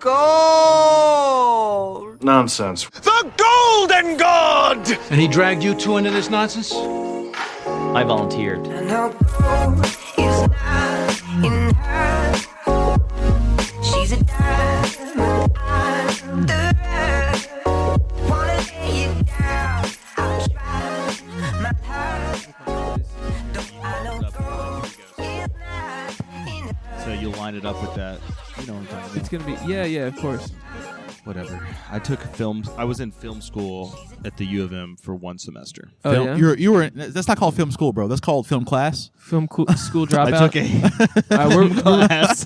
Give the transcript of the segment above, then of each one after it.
gold. Nonsense. The Golden God! And he dragged you two into this nonsense? I volunteered. And her gold is not in her. She's a diamond under her. Wanna lay it down. I'll try my hardest. Don't I know gold is not in her. So you'll line it up with that. You know what I'm talking about. It's gonna be yeah, of course. Whatever. I took film. I was in film school at the U of M for one semester. Oh, film, yeah? you were. That's not called film school, bro. That's called film class. School dropout. I took a film class.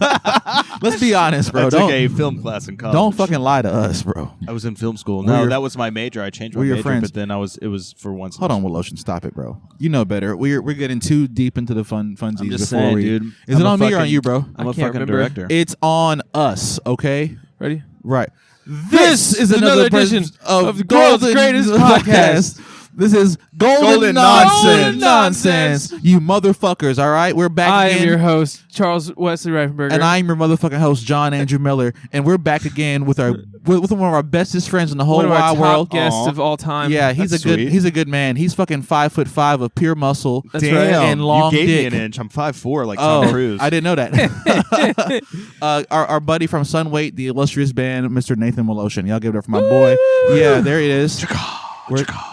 Let's be honest, bro. I took a film class in college. Don't fucking lie to us, bro. I was in film school. We're No, your- that was my major. I changed my we're your major, friends. but then it was for one semester. Hold on, Woloshin, stop it, bro. You know better. We're getting too deep into the funsies I'm just before saying, we. dude. Is I'm it a on me or fucking- on you, bro? I'm a can't fucking remember. director. It's on us, okay? Ready? Right. This is another edition of the World's Greatest Podcast. This is Golden Nonsense. You motherfuckers, all right? We're back I again. am your host, Charles Wesley Reifenberger. And I'm your motherfucking host, John Andrew Miller. And we're back again with with one of our bestest friends in the whole one of our wide top world. guests Aw. of all time. Yeah, he's That's a good sweet. he's a good man. He's fucking 5'5" of pure muscle. That's right. And long you gave dick. me an inch. I'm 5'4", like Tom Cruise. I didn't know that. Our buddy from Sunweight, the illustrious band, Mr. Nathan Woloshin. Y'all give it up for my boy. Yeah, there he is.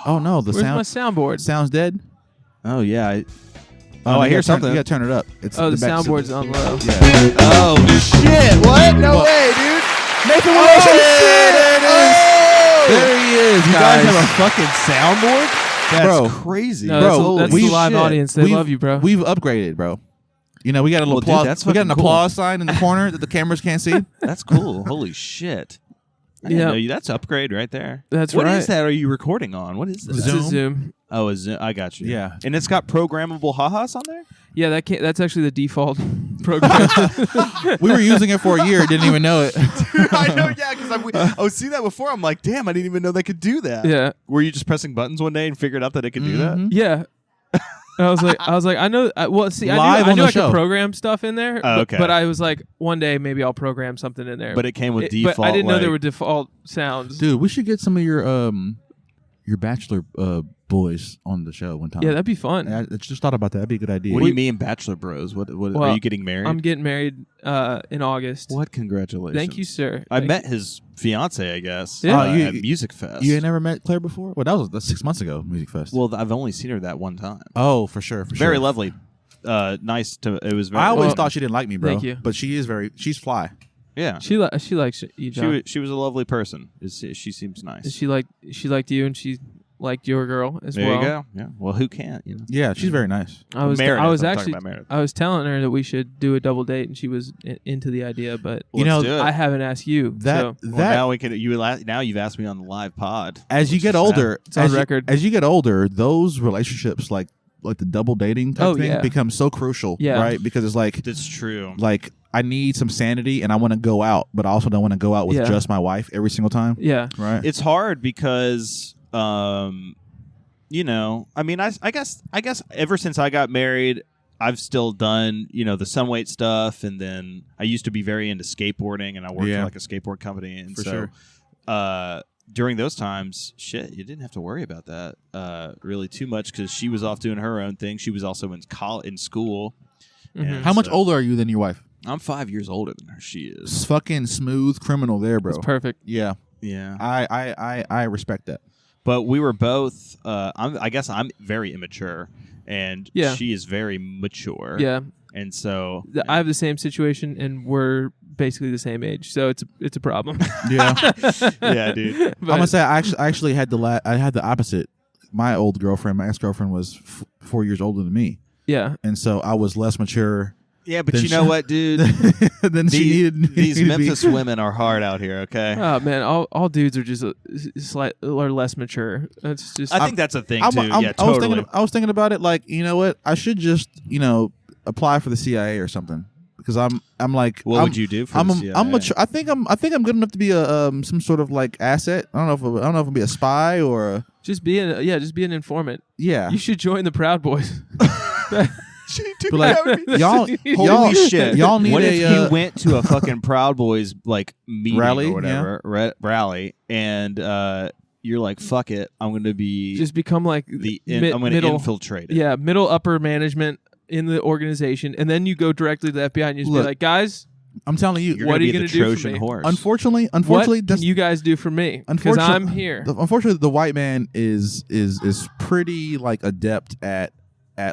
Oh no, the Where's my sound soundboard? sound's dead. Oh yeah. I You hear gotta something. You gotta turn it up. It's Oh, the back- soundboard's on low. Yeah. Oh shit! What? No way, dude. Nathan Oh, Woloshin. there it is. There he is, You guys guys. have a fucking soundboard? That's Bro. crazy. No, Bro, that's we- the live shit. audience. They love you, bro. We've upgraded, bro. You know, we got a little Well, dude, applause. that's We got an fucking cool. applause sign in the corner that the cameras can't see. That's cool. Holy shit. I didn't Yeah. know you. That's upgrade right there. That's What right. is that? Are you recording on? What is this? This is Zoom? Zoom. Oh, a Zoom. I got you. Yeah. And it's got programmable ha-has on there? Yeah, that's actually the default program. We were using it for a year, didn't even know it. I know, yeah, because I was seeing that before. I'm like, damn, I didn't even know they could do that. Yeah. Were you just pressing buttons one day and figured out that it could do that? Yeah. I was like, I know. Well, see, Live I on knew the I show. could program stuff in there. Oh, okay. But I was like, one day maybe I'll program something in there. But it came with default. But I didn't know there like- were default sounds. Dude, we should get some of your bachelor boys on the show one time. Yeah, that'd be fun. I just thought about that. That'd be a good idea. What do you mean, Bachelor Bros? What Well, are you getting married? I'm getting married in August. What? Congratulations. Thank you, sir. I Thank met his fiance, I guess, Yeah. at Music Fest. You ain't never met Claire before? Well, that's 6 months ago, Music Fest. Well, I've only seen her that one time. oh, for sure. Very lovely. Nice to. It was very. I always Well, thought she didn't like me, bro. thank you. But she's fly. Yeah. She likes you, John. She was a lovely person. She seems nice. She liked you, and she liked your girl as there well. you go. Yeah. Well, who can't? You know. Yeah, she's very nice. I was Meredith, I was I'm talking actually about Meredith. I was telling her that we should do a double date, and she was into the idea, but You know, Let's do it. I haven't asked you. so. Well, now we can. Now you've asked me on the live pod. As you which get is older, It's on as you- record. as you get older, those relationships like the double dating type Oh, thing yeah. become so crucial, Yeah. right? Because it's like That's true. I need some sanity and I want to go out, but I also don't want to go out with Yeah. just my wife every single time. Yeah. Right. It's hard because, you know, I mean, I guess ever since I got married, I've still done, you know, the Sunweight stuff, and then I used to be very into skateboarding, and I worked Yeah. for like a skateboard company, and For so sure. during those times, shit, you didn't have to worry about that really too much because she was off doing her own thing. She was also in school. And How much so- older are you than your wife? I'm 5 years older than her. She is. It's fucking smooth criminal there, bro. It's perfect. Yeah. Yeah. I respect that. But we were both. I guess I'm very immature, and Yeah. she is very mature. Yeah. And so I have the same situation, and we're basically the same age, so it's a problem. Yeah. yeah, dude. But- I'm gonna say I actually had I had the opposite. My old girlfriend, my ex-girlfriend, was 4 years older than me, yeah. and so I was less mature. Yeah, but Then you know what, dude? Then she needed These needed to be- Memphis women are hard out here. Okay. Oh man, all dudes are just are less mature. It's just I think that's a thing too. I'm- yeah, I was totally. I was thinking about it like, you know what? I should just, apply for the CIA or something because I'm like, What I'm- would you do for I'm the a- CIA? I'm mature. I think I'm good enough to be a some sort of like asset. I don't know if I'll be a spy or just be an informant. yeah. You should join the Proud Boys. But like, y'all, Holy shit! Y'all need what if a you went to a fucking Proud Boys like meeting Rally, or whatever rally, and you're like, fuck it, I'm going to be Just become like I'm going to infiltrate it. Yeah, middle upper management in the organization, and then you go directly to the FBI and you just Look, be like, guys, I'm telling you, You're what gonna are you be going the to do for Trojan me? horse. unfortunately, What that's can you guys do for me? Because I'm here. Unfortunately, the white man is pretty like adept at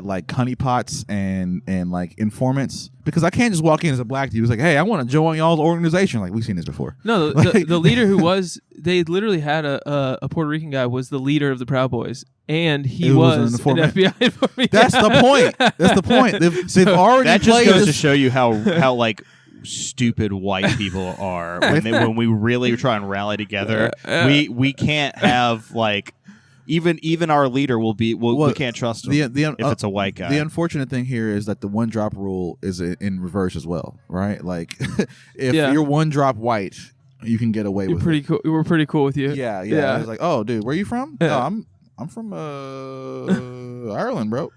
like honeypots and like informants, because I can't just walk in as a black dude who's like, hey, I want to join y'all's organization. Like, we've seen this before. No, the leader who was, they literally had a Puerto Rican guy was the leader of the Proud Boys, and he Who was an was an informant. FBI informant. That's the point. That's the point. They've already That just played goes this. to show you how like stupid white people are when we really try and rally together. We can't have like even our leader we can't trust him if it's a white guy. The unfortunate thing here is that the one drop rule is in reverse as well, right? Like, if you're one drop white, you can get away with it. Cool. We're pretty cool with you. Yeah. It's like, oh, dude, where are you from? Yeah. Oh, I'm from Ireland, bro.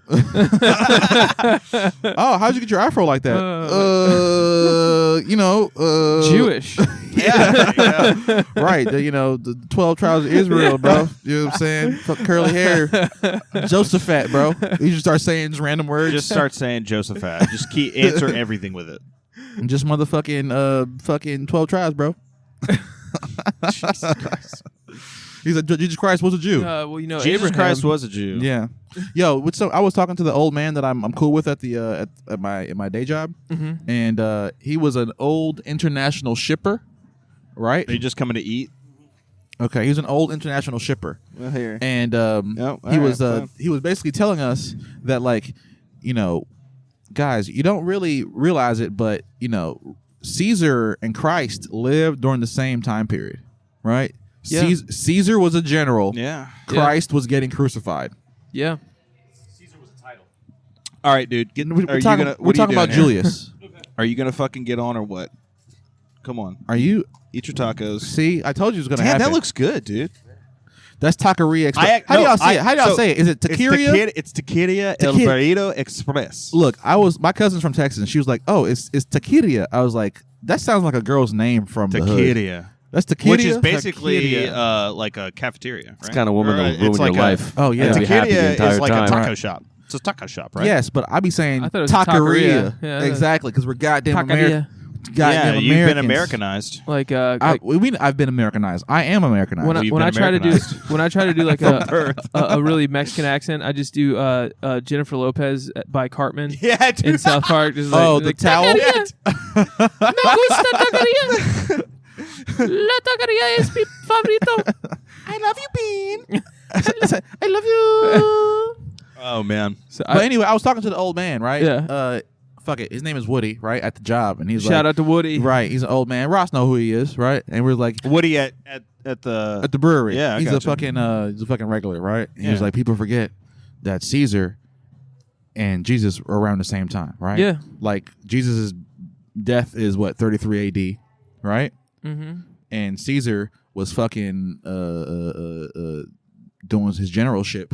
Oh, how'd you get your afro like that? Jewish. yeah. Right. The 12 tribes of Israel, bro. You know what I'm saying? Fuck curly hair. Josephat, bro. You just start saying just random words. Just start saying Josephat. Just answer everything with it. Just motherfucking fucking 12 tribes, bro. Jesus Christ. He's like, Jesus Christ was a Jew. Well, Jesus Abraham, Christ was a Jew. Yeah. Yo, I was talking to the old man that I'm cool with at the at my day job, and he was an old international shipper, right? Are you just coming to eat? Okay, he was an old international shipper, Well, here. and he was basically telling us that, like, guys, you don't really realize it, but Caesar and Christ lived during the same time period, right? Yeah. Caesar was a general. Yeah. Christ was getting crucified. Yeah. All right, dude. We're talking about Julius. Are you gonna fucking get on or what? Come on. Are you? Eat your tacos. See, I told you it was gonna Damn, happen. that looks good, dude. That's Taqueria Express. How do y'all say it? How do y'all say it? Is it Taqueria? It's Taqueria El Burrito Express. Look, my cousin's from Texas, and she was like, "Oh, it's Taqueria." I was like, "That sounds like a girl's name from the hood." Taqueria. That's Taqueria, Which is basically Taqueria. like a cafeteria, right? It's kind of woman that'll ruin it's your like life. Oh, yeah. And be happy the Taqueria entire is like time. a taco shop. It's a taco shop, right? Yes, but I be saying I thought it was Taqueria. Taqueria. Yeah, exactly, because we're goddamn Taqueria. Goddamn you've been Americans. Americanized. Like, I've been Americanized. I am Americanized. when I try to do like a really Mexican accent, I just do Jennifer Lopez by Cartman Yeah, dude. in South Park. Just the towel. Me gusta taqueria. La taqueria es mi favorito. I love you, Bean. I love you. Oh man. So But anyway, I was talking to the old man, right? Yeah. Fuck it. His name is Woody, right? At the job, and he's shout like, out to Woody. right? He's an old man. Ross know who he is, right? And we're like, Woody at the brewery. Yeah, I he's a gotcha. fucking regular, right? And Yeah. he's like, people forget that Caesar and Jesus were around the same time, right? Yeah. Like, Jesus' death is what, 33 AD, right? Mm-hmm. And Caesar was fucking doing his generalship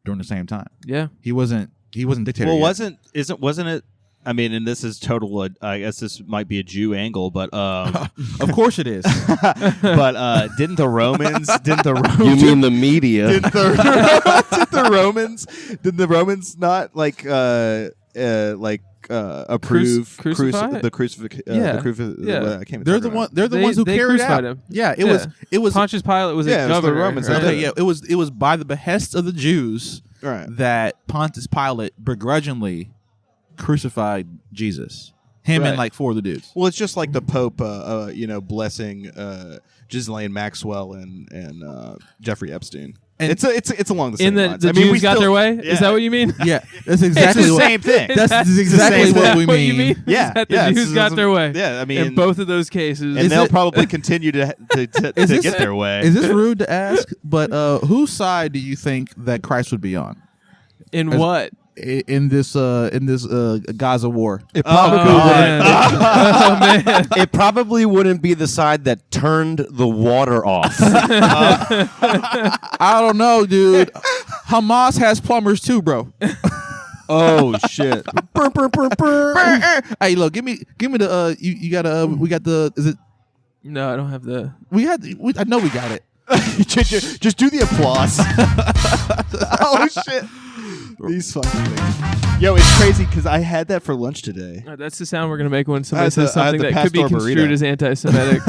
during the same time. Yeah. He wasn't dictator. Well, yet. wasn't it? I mean, and this is total. I guess this might be a Jew angle, but Of course it is. but didn't the Romans? You mean the media? Did the Romans not approve Crucify? the crucifixion? Yeah. I can't even They're talk the about one. it. They're the They- ones who they carried crucified out. him. Yeah, Yeah. it was Pontius Pilate was Yeah, a it was the governor. Romans right? that did yeah, it was by the behest of the Jews Right. that Pontius Pilate begrudgingly crucified Jesus. Him Right. and like four of the dudes. Well, it's just like the Pope, blessing Ghislaine Maxwell and Jeffrey Epstein. And- it's along the same In the lines. the I mean, Jews we got still- their way? Yeah. Is that what you mean? Yeah, that's exactly It's the what, same thing. That's exactly Is what that we what mean. you mean? Yeah, Is that the yeah, Jews got their way? Yeah, I mean, in both of those cases. and they'll it- probably continue to get their way. Is this rude to ask? But whose side do you think that Christ would be on in as- what? in this Gaza war? It Oh, man. It probably wouldn't be the side that turned the water off. I don't know, dude. Hamas has plumbers too, bro. Oh shit! Hey, look, give me the you got we got the is it No, I don't have the. I know we got it. Just do the applause. Oh shit! These fucking things. Yo, it's crazy because I had that for lunch today. That's the sound we're gonna make when somebody I says had something the that could be pastor construed burrito. as anti-Semitic.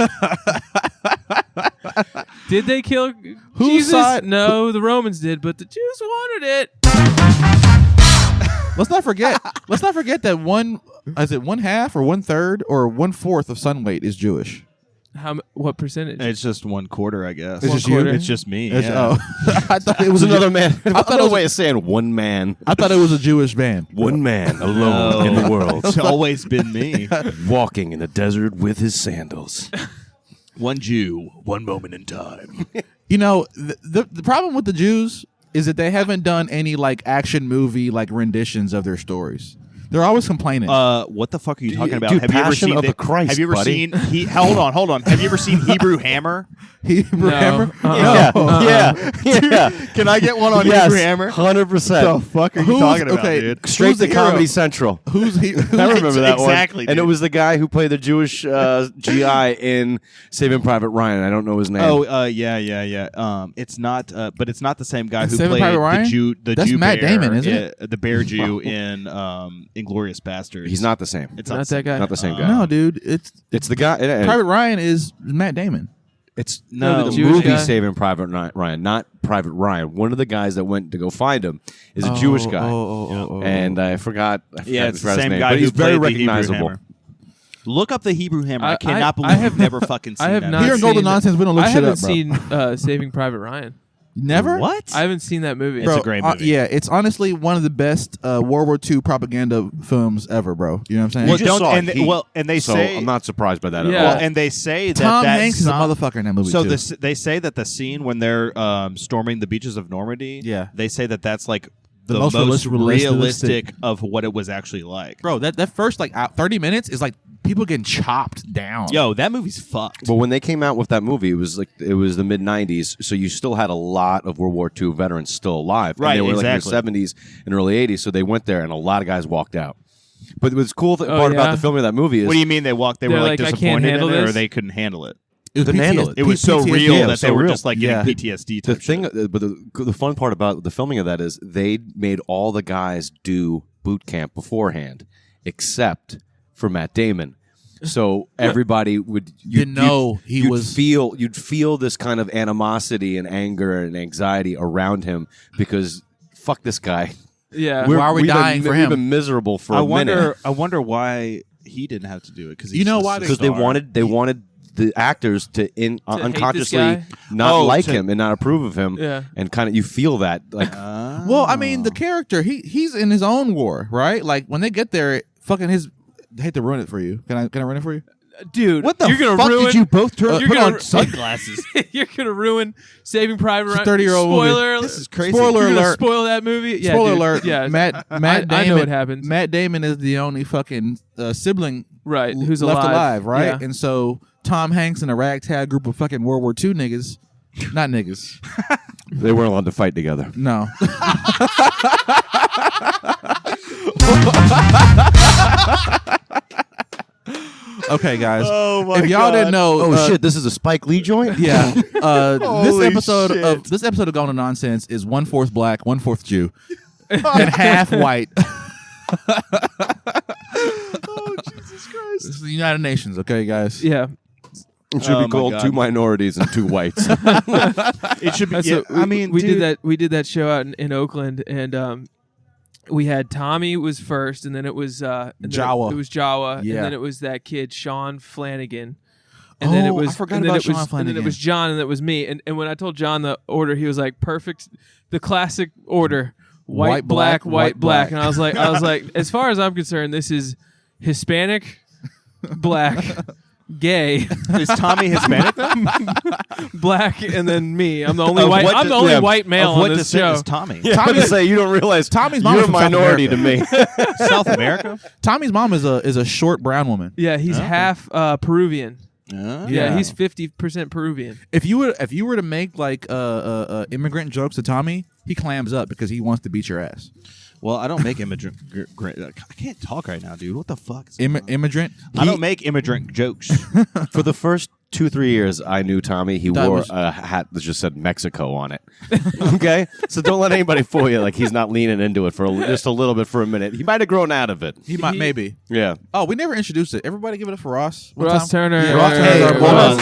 Did they kill Who Jesus? saw it? No, the Romans did, but the Jews wanted it. Let's not forget that one half or 1/3 or 1/4 of Sunweight is Jewish. What percentage? It's just 1/4, I guess. It's just you? It's just me. It's- Yeah. Oh, I thought it It was was another man. I thought it Another was way of saying one man. I thought it was a Jewish band. One man alone in the world, It's always been me. walking in the desert with his sandals. One Jew, one moment in time. You know, the problem with the Jews is that they haven't done any like action movie like renditions of their stories. They're always complaining. What the fuck are you talking about? dude, have you ever Passion seen of the Christ, Have you ever buddy. seen? Hold on. Have you ever seen Hebrew Hammer? Hebrew No. Hammer? Yeah. Can I get one on Yes, Hebrew Hammer? 100%. The fuck are you Who's- talking about, okay, dude? Straight Who's to the hero? Comedy Central. Who's he? I remember that one. Exactly, And it dude. was the guy who played the Jewish GI in Saving Private Ryan. I don't know his name. Oh, yeah. It's not, but it's not the same guy who Saving played Private Ryan? the Jew. That's Jew Matt bear, Damon, isn't it? The bear Jew in Inglourious Bastards. He's not the same. It's Not that guy. Not the same guy. No, dude. It's the guy. Private Ryan is Matt Damon. It's No, the the Jewish movie guy. Saving Private Ryan, not Private Ryan. One of the guys that went to go find him is a Jewish guy, and I forgot. Yeah, it's the his same name, guy but who he's very played the Hebrew recognizable. Hammer. Look up the Hebrew Hammer. I I- cannot I believe have- you've never fucking seen I have that. not Here in Golden seen- Nonsense, we don't look I shit haven't up, bro. seen Saving Private Ryan. Never? What? I haven't seen that movie. It's a great movie. Yeah, it's honestly one of the best World War II propaganda films ever, bro. You know what I'm saying? Well, just don't- saw and Heat, and they so say I'm not surprised by that Yeah. at all. Well, and they say that Tom that's Hanks is a not- motherfucker in that movie So too. they say that the scene when they're storming the beaches of Normandy, Yeah. they say that that's like the The most most realistic realistic of what it was actually like. Bro, that first like 30 minutes is like people getting chopped down. Yo, that movie's fucked. But when they came out with that movie, it was the mid '90s, so you still had a lot of World War II veterans still alive. Right, and they were exactly. like in their 70s and early 80s, so they went there, and a lot of guys walked out. But what's cool part yeah? about the filming of that movie is What do you mean they walked? They They're were like like, I can't disappointed in handle it, or this? they couldn't handle it. it was couldn't handle it. It was so PTSD. real Yeah, it that was they so were real. just like Yeah. getting PTSD. the type thing. shit. But the fun part about the filming of that is they made all the guys do boot camp beforehand, except for Matt Damon. So everybody would Didn't know he you'd was- you'd feel this kind of animosity and anger and anxiety around him because fuck this guy. Yeah. Why are we We've been- dying for him? We've been miserable for a minute I wonder why he didn't have to do it. Because You know why because they wanted the actors to unconsciously guy? not Oh, like to- him and not approve of him. Yeah. And kind of you feel that like Well, I mean, the character, he's in his own war, right? Like when they get there, fucking his I hate to ruin it for you. Can I ruin it for you? Dude, What the you're gonna fuck ruin, did you both turn? you're Put gonna on sunglasses. You're gonna ruin Saving Private Ryan. 30-year-old movie. Spoiler. This is crazy. Spoiler You're gonna alert. spoil that movie. Yeah, Spoiler dude. alert. Yeah, Matt I Damon. know what happens. Matt Damon is the only fucking sibling Right, who's left alive. right? Yeah. And so Tom Hanks and a ragtag group of fucking World War II niggas, not niggas, they weren't allowed to fight together. no. Okay, guys. Oh my If y'all God. didn't know, Oh shit! This is a Spike Lee joint. yeah. This Holy episode shit. of Gone to Nonsense is 1/4 black, 1/4 Jew, and half white. Oh Jesus Christ! This is the United Nations, okay, guys. Yeah. It should Oh be my called God. 2 minorities and 2 whites. It should be. That's Yeah, what- I mean, we dude, did that show out in Oakland, and we had Tommy was first, and then it was and then Jawa. It was Jawa, Yeah. and then it was that kid Sean Flanagan, and then it Oh, I was forgot and then about it was, Sean and then Flanagan. it was John, and it was me. And when I told John the order, he was like, "Perfect, the classic order: white, black, white, black." And I was like, as far as I'm concerned, this is Hispanic, black. Gay, is Tommy Hispanic though? black, and then me. I'm the only Of white. what I'm the de- only yeah, white male of what on this descent show. is Tommy? Yeah, I was gonna say you don't realize Tommy's mom you're is a from South minority to me. South America. Tommy's mom is a short brown woman. Yeah, he's half Peruvian. Oh. Yeah, he's 50% Peruvian. If you were to make like immigrant jokes to Tommy, he clams up because he wants to beat your ass. Well, I don't make immigrant. I can't talk right now, dude. What the fuck? Immigrant. I don't make immigrant jokes. For the first 2-3 years I knew Tommy, he That wore was- a hat that just said Mexico on it. Okay? So don't let anybody fool you like he's not leaning into it for just a little bit for a minute. He might have grown out of it. He might maybe. Yeah. Oh, we never introduced it. Everybody give it up for Ross. One Ross time? Turner. Yeah, Ross Turner. Hey, our hold boy. on.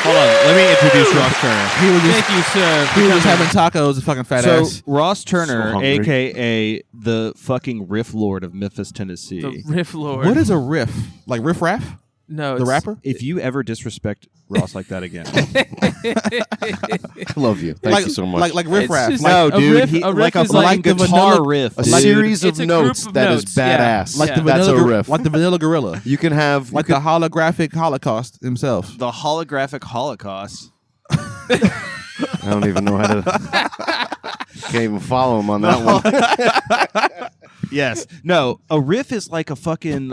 Hold on. Let me introduce Ross Turner. He was just, Thank you, sir. he was just having tacos, a fucking fat So ass. Ross So Turner, hungry. aka the fucking riff lord of Memphis, Tennessee. The Riff Lord. What is a riff? Like Riff Raff? no The it's- rapper? If you ever disrespect Ross like that again, I love you. Thank you so much. Like Riff It's Raff. just- Like, no, a dude, riff- he, a riff like a is like fucking the guitar vanilla- riff, a dude. series It's of a group notes of that notes, is yeah. badass. like Yeah. the That's vanilla, a riff. like the vanilla gorilla. You can have Like the holographic Holocaust himself. The holographic Holocaust. I don't even know how to. Can't even follow him on that one. Yes. No, a riff is like a fucking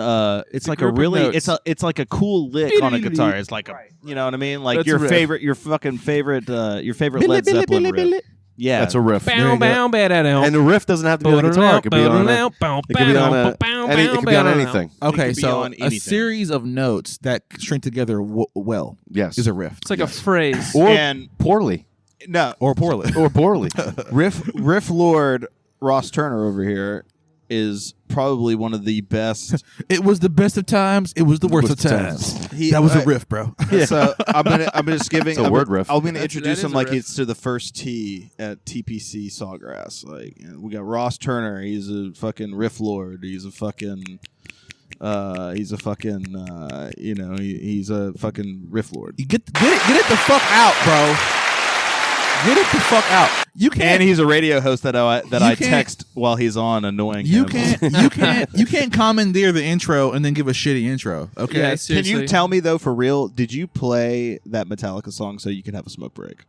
it's like a group of really notes. it's like a cool lick on a guitar. It's like a you know what I mean? Like That's your a riff. favorite your favorite Led Zeppelin riff. Yeah. That's a riff. Bow, bow, bow, da, da. And the riff doesn't have to be on a guitar. It could be on a. It could be on a. It could be on anything. Okay, could be so on a anything. series of notes that string together well Yes. is a riff. It's like a phrase. Or And poorly. no, Or poorly. Or poorly. riff lord Ross Turner over here is probably one of the best. It was the best of times. It was the worst of times. That was a riff, bro. So I'm just giving It's a word riff. I'm gonna That introduce is him a like riff. it's to the first tee at TPC Sawgrass. Like we got Ross Turner. He's a fucking riff lord. He's a fucking he's a fucking riff lord. You get it the fuck out, bro. Get it the fuck out. You can't. And he's a radio host that I can't- text while he's on, annoying You him. you can't commandeer the intro and then give a shitty intro. Okay. Yeah, Can seriously. you tell me though, for real? Did you play that Metallica song so you can have a smoke break?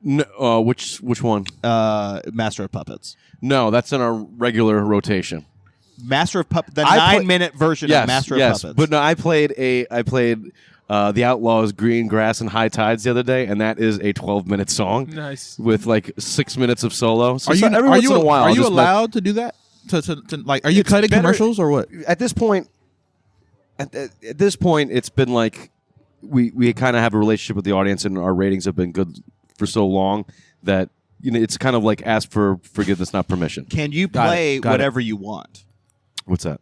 No, which one? Master of Puppets. No, that's in our regular rotation. Master of Puppets. The I play- 9-minute version Yes, of Master of yes. Puppets. But no, I played The Outlaws, Green Grass, and High Tides the other day, and that is a 12-minute song Nice. with like 6 minutes of solo. So Are you every once in a while, are I'll you just allowed to do that? To like, are you It's cutting better- commercials or what? at this point, at this point, it's been like we kind of have a relationship with the audience, and our ratings have been good for so long that it's kind of like ask for forgiveness, not permission. can you Got it, play got it. whatever you want? What's that?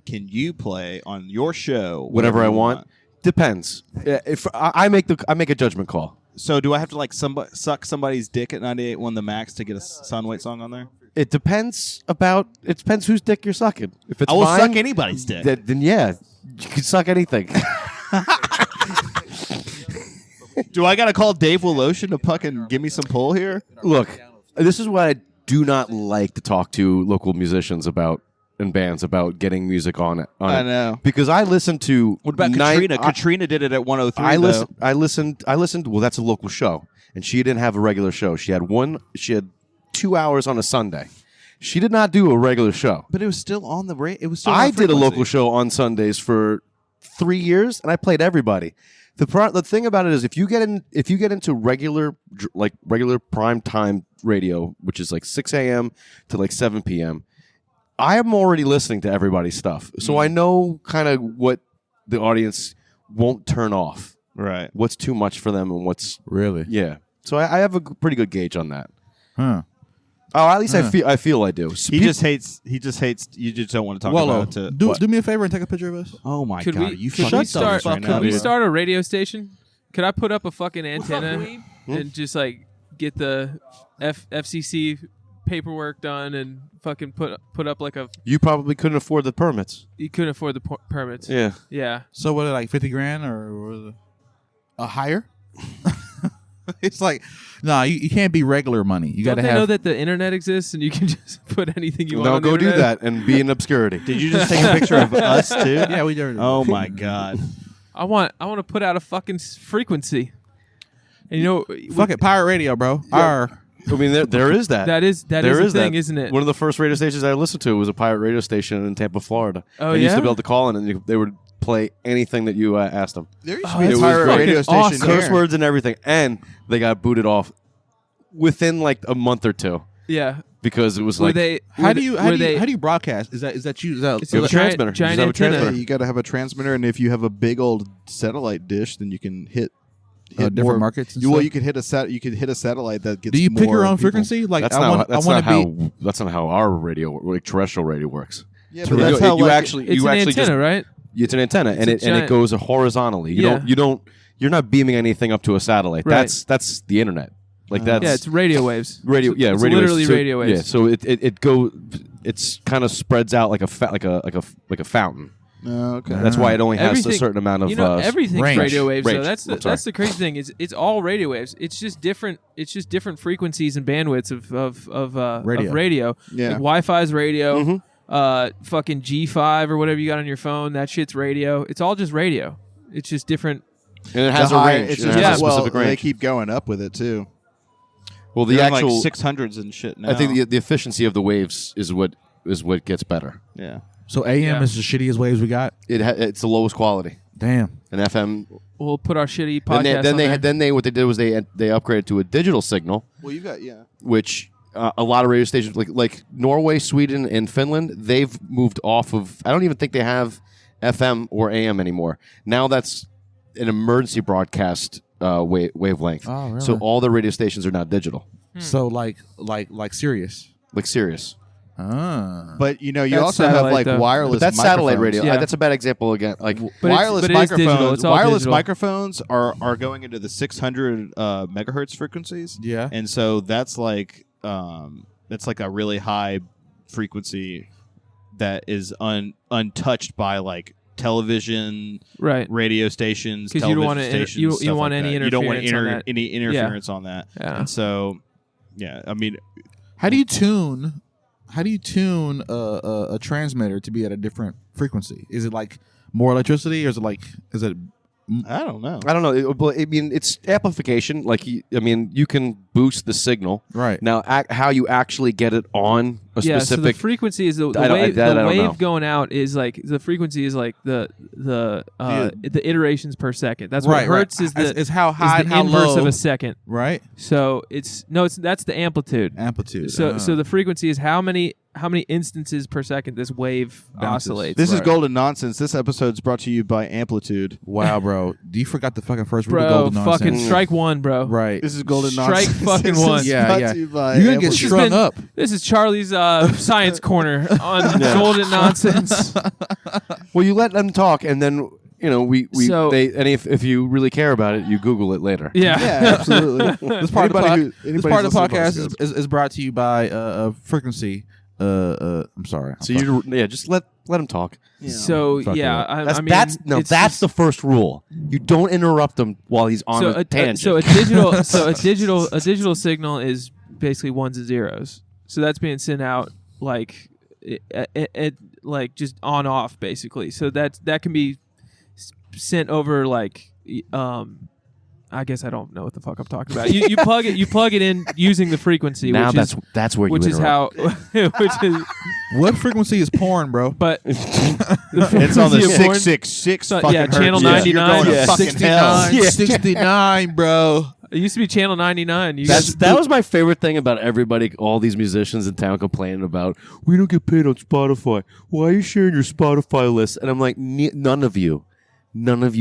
Can you play on your show Whatever I you want. Depends. If I make a judgment call. So do I have to like suck somebody's dick at 98.1 The Max to get a Sunweight song on there? It depends whose dick you're sucking. If it's I will mine, suck anybody's dick. then yeah, you can suck anything. Do I got to call Dave Woloshin to fucking give me some pull here? Look, this is why I do not like to talk to local musicians about and bands about getting music on it. I know. Because I listen to What about Katrina? Katrina did it at 103. I though. listened. Well, that's a local show, and she didn't have a regular show. She had 2 hours on a Sunday. She did not do a regular show. But it was still on the rate. It was still. I on did a frequency. local show on Sundays for 3 years, and I played everybody. The thing about it is, if you get into regular prime time radio, which is like 6 a.m. to like 7 p.m., I am already listening to everybody's stuff, so I know kind of what the audience won't turn off, Right. what's too much for them, and what's Really? yeah. So I have a pretty good gauge on that. Huh. Oh, at least I feel I do. He just hates. You just don't want to talk about it. Wallo, do me a favor and take a picture of us. Oh my Could god! we, you could fucking we start? dumb right Could now, we dude. start a radio station? Could I put up a fucking antenna and just like get the FCC paperwork done and fucking put up like a? You probably couldn't afford the permits. You couldn't afford the permits. Yeah. Yeah. So what, like 50 grand or a higher? It's like, no, you can't be regular money. You got Don't to they have. know that the internet exists and you can just put anything you want? No, on the go do internet? that and be in obscurity. Did you just take a picture of us too? Yeah, we did. Oh my god! I want to put out a fucking frequency. And you know, Fuck it, pirate radio, bro. Arr. I mean, there is that. that is There a is thing, that. isn't it? One of the first radio stations I listened to was a pirate radio station in Tampa, Florida. Oh, I used yeah? to be able to call in, and they would play anything that you asked them. There used Oh, to be a that's pirate fucking radio station awesome. Curse here. words and everything, and they got booted off within like a month or two. Yeah. because it was Were like they? How were do you they- how were do you they- how do you broadcast? Is that you? Is that, It's You have a giant- transmitter. giant You have a antenna. transmitter. You got to have a transmitter, and if you have a big old satellite dish, then you can hit different more markets? And You, well, stuff? you can hit a you could hit a satellite that gets. Do you pick your more own people. frequency? Like that's I not want that's I want not to be. how that's not how our radio like terrestrial radio works. Yeah, So but that's how you like, actually It's you an actually antenna, just right? it's an antenna and a it giant- goes horizontally. You're not beaming anything up to a satellite. Right. That's the internet. Like that's Yeah, it's radio waves. radio. It's, Yeah, it's radio. literally waves. So- radio waves. Yeah, so it's kind of spreads out like a fountain. Oh, okay. That's why it only has a Everything- certain amount of everything's range. radio waves. So Range. that's I'm sorry. that's the crazy thing. It's all radio waves. It's just different. It's just different frequencies and bandwidths of Radio. radio. Yeah. Like Wi-Fi's radio. Mm-hmm. Fucking G5 or whatever you got on your phone. That shit's radio. It's all just radio. It's just different. and it has The a high- range. It's It just, has a well, specific they range. keep going up with it too. Well, the They're in, actual like 600s and shit now. I think the efficiency of the waves is what gets better. yeah. So AM Yeah. is the shittiest waves we got. It's the lowest quality. Damn. And FM. We'll put our shitty podcast. Then they what they did was they upgraded to a digital signal, Well, you got which a lot of radio stations like Norway, Sweden, and Finland, they've moved off of. I don't even think they have FM or AM anymore. Now that's an emergency broadcast wavelength. Oh, really? So all the radio stations are now digital, So like Sirius. like Sirius. Ah. But you That's also have satellite, like though. wireless. But that's satellite microphones. radio. Yeah. That's a bad example again. Like But wireless it is digital. microphones. It's all Wireless digital. microphones are going into the 600 megahertz frequencies. Yeah. And so that's like a really high frequency that is untouched by like television, Right. radio stations, 'Cause you don't television want to stations. you don't stuff want like any that. You don't want interference on that. any interference on that. Yeah. And so, yeah, I mean, How do you tune a transmitter to be at a different frequency? Is it like more electricity, or is it I don't know. I don't know. I mean, it's amplification. Like, you can boost the signal. right? Now, how you actually get it on a Yeah, so the specific. frequency is the I don't- wave. that I The don't know. wave going out is like the frequency is like the iterations per second. That's Right, what right. hertz is. Is how is high the and how inverse low. of a second. Right. So that's the amplitude. Amplitude. So the frequency is how many instances per second this wave Bounces. oscillates. This is Right. Golden Nonsense. This episode's brought to you by Amplitude. Wow, bro. You forgot the fucking first rule of bro. Golden Fucking Nonsense. strike one, bro. Right. This is Golden Strike Nonsense. fucking This is one. Yeah, brought yeah. to you by You're gonna get Amplitude. strung up. This is Charlie's science corner on Golden Nonsense. Well, you let them talk, and then So- if you really care about it, you Google it later. Yeah. Yeah, absolutely. This part of the Anybody this part of the who's listening to podcast us is brought to you by frequency. I'm sorry. So just let them talk. So Fuck yeah, it I That's mean, that's it's the first rule. You don't interrupt him while he's on a tangent. So a digital signal is basically ones and zeros. So that's being sent out like like just on off basically. So that can be sent over like I guess I don't know what the fuck I'm talking about. You plug it in using the frequency. now which that's where which you is interrupt. how which is What frequency is porn, bro? but It's on the frequency of porn- 666 So, fucking yeah, hertz. channel You're 99, going to yeah, fucking hell. 69, bro. It used to be channel 99. You guys, That was my favorite thing about everybody, all these musicians in town complaining about, we don't get paid on Spotify. Why are you sharing your Spotify list? And I'm like, none of you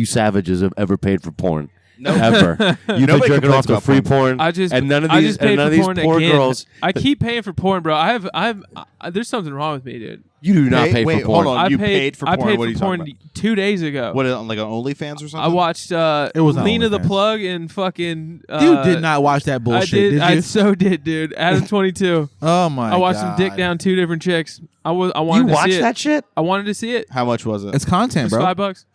savages have ever paid for porn. Ever. You've been Nobody jerking off complains to about free porn. porn. I just and none of I these just paid for these porn poor again. girls. I keep paying for porn, bro. there's something wrong with me, dude. You do not pay wait, for porn. hold on. You paid for I porn? paid What are for you porn talking 2 days ago. What, like on OnlyFans or something? I watched It was on Lena the OnlyFans. Plug and fucking Dude did not watch that bullshit, I did. did I you? so did, dude. Adam 22. Oh my god. I watched him dick down 2 different chicks. I You wanted to watch see it. that shit? I wanted to see it. How much was it? It's content, It's bro. $5.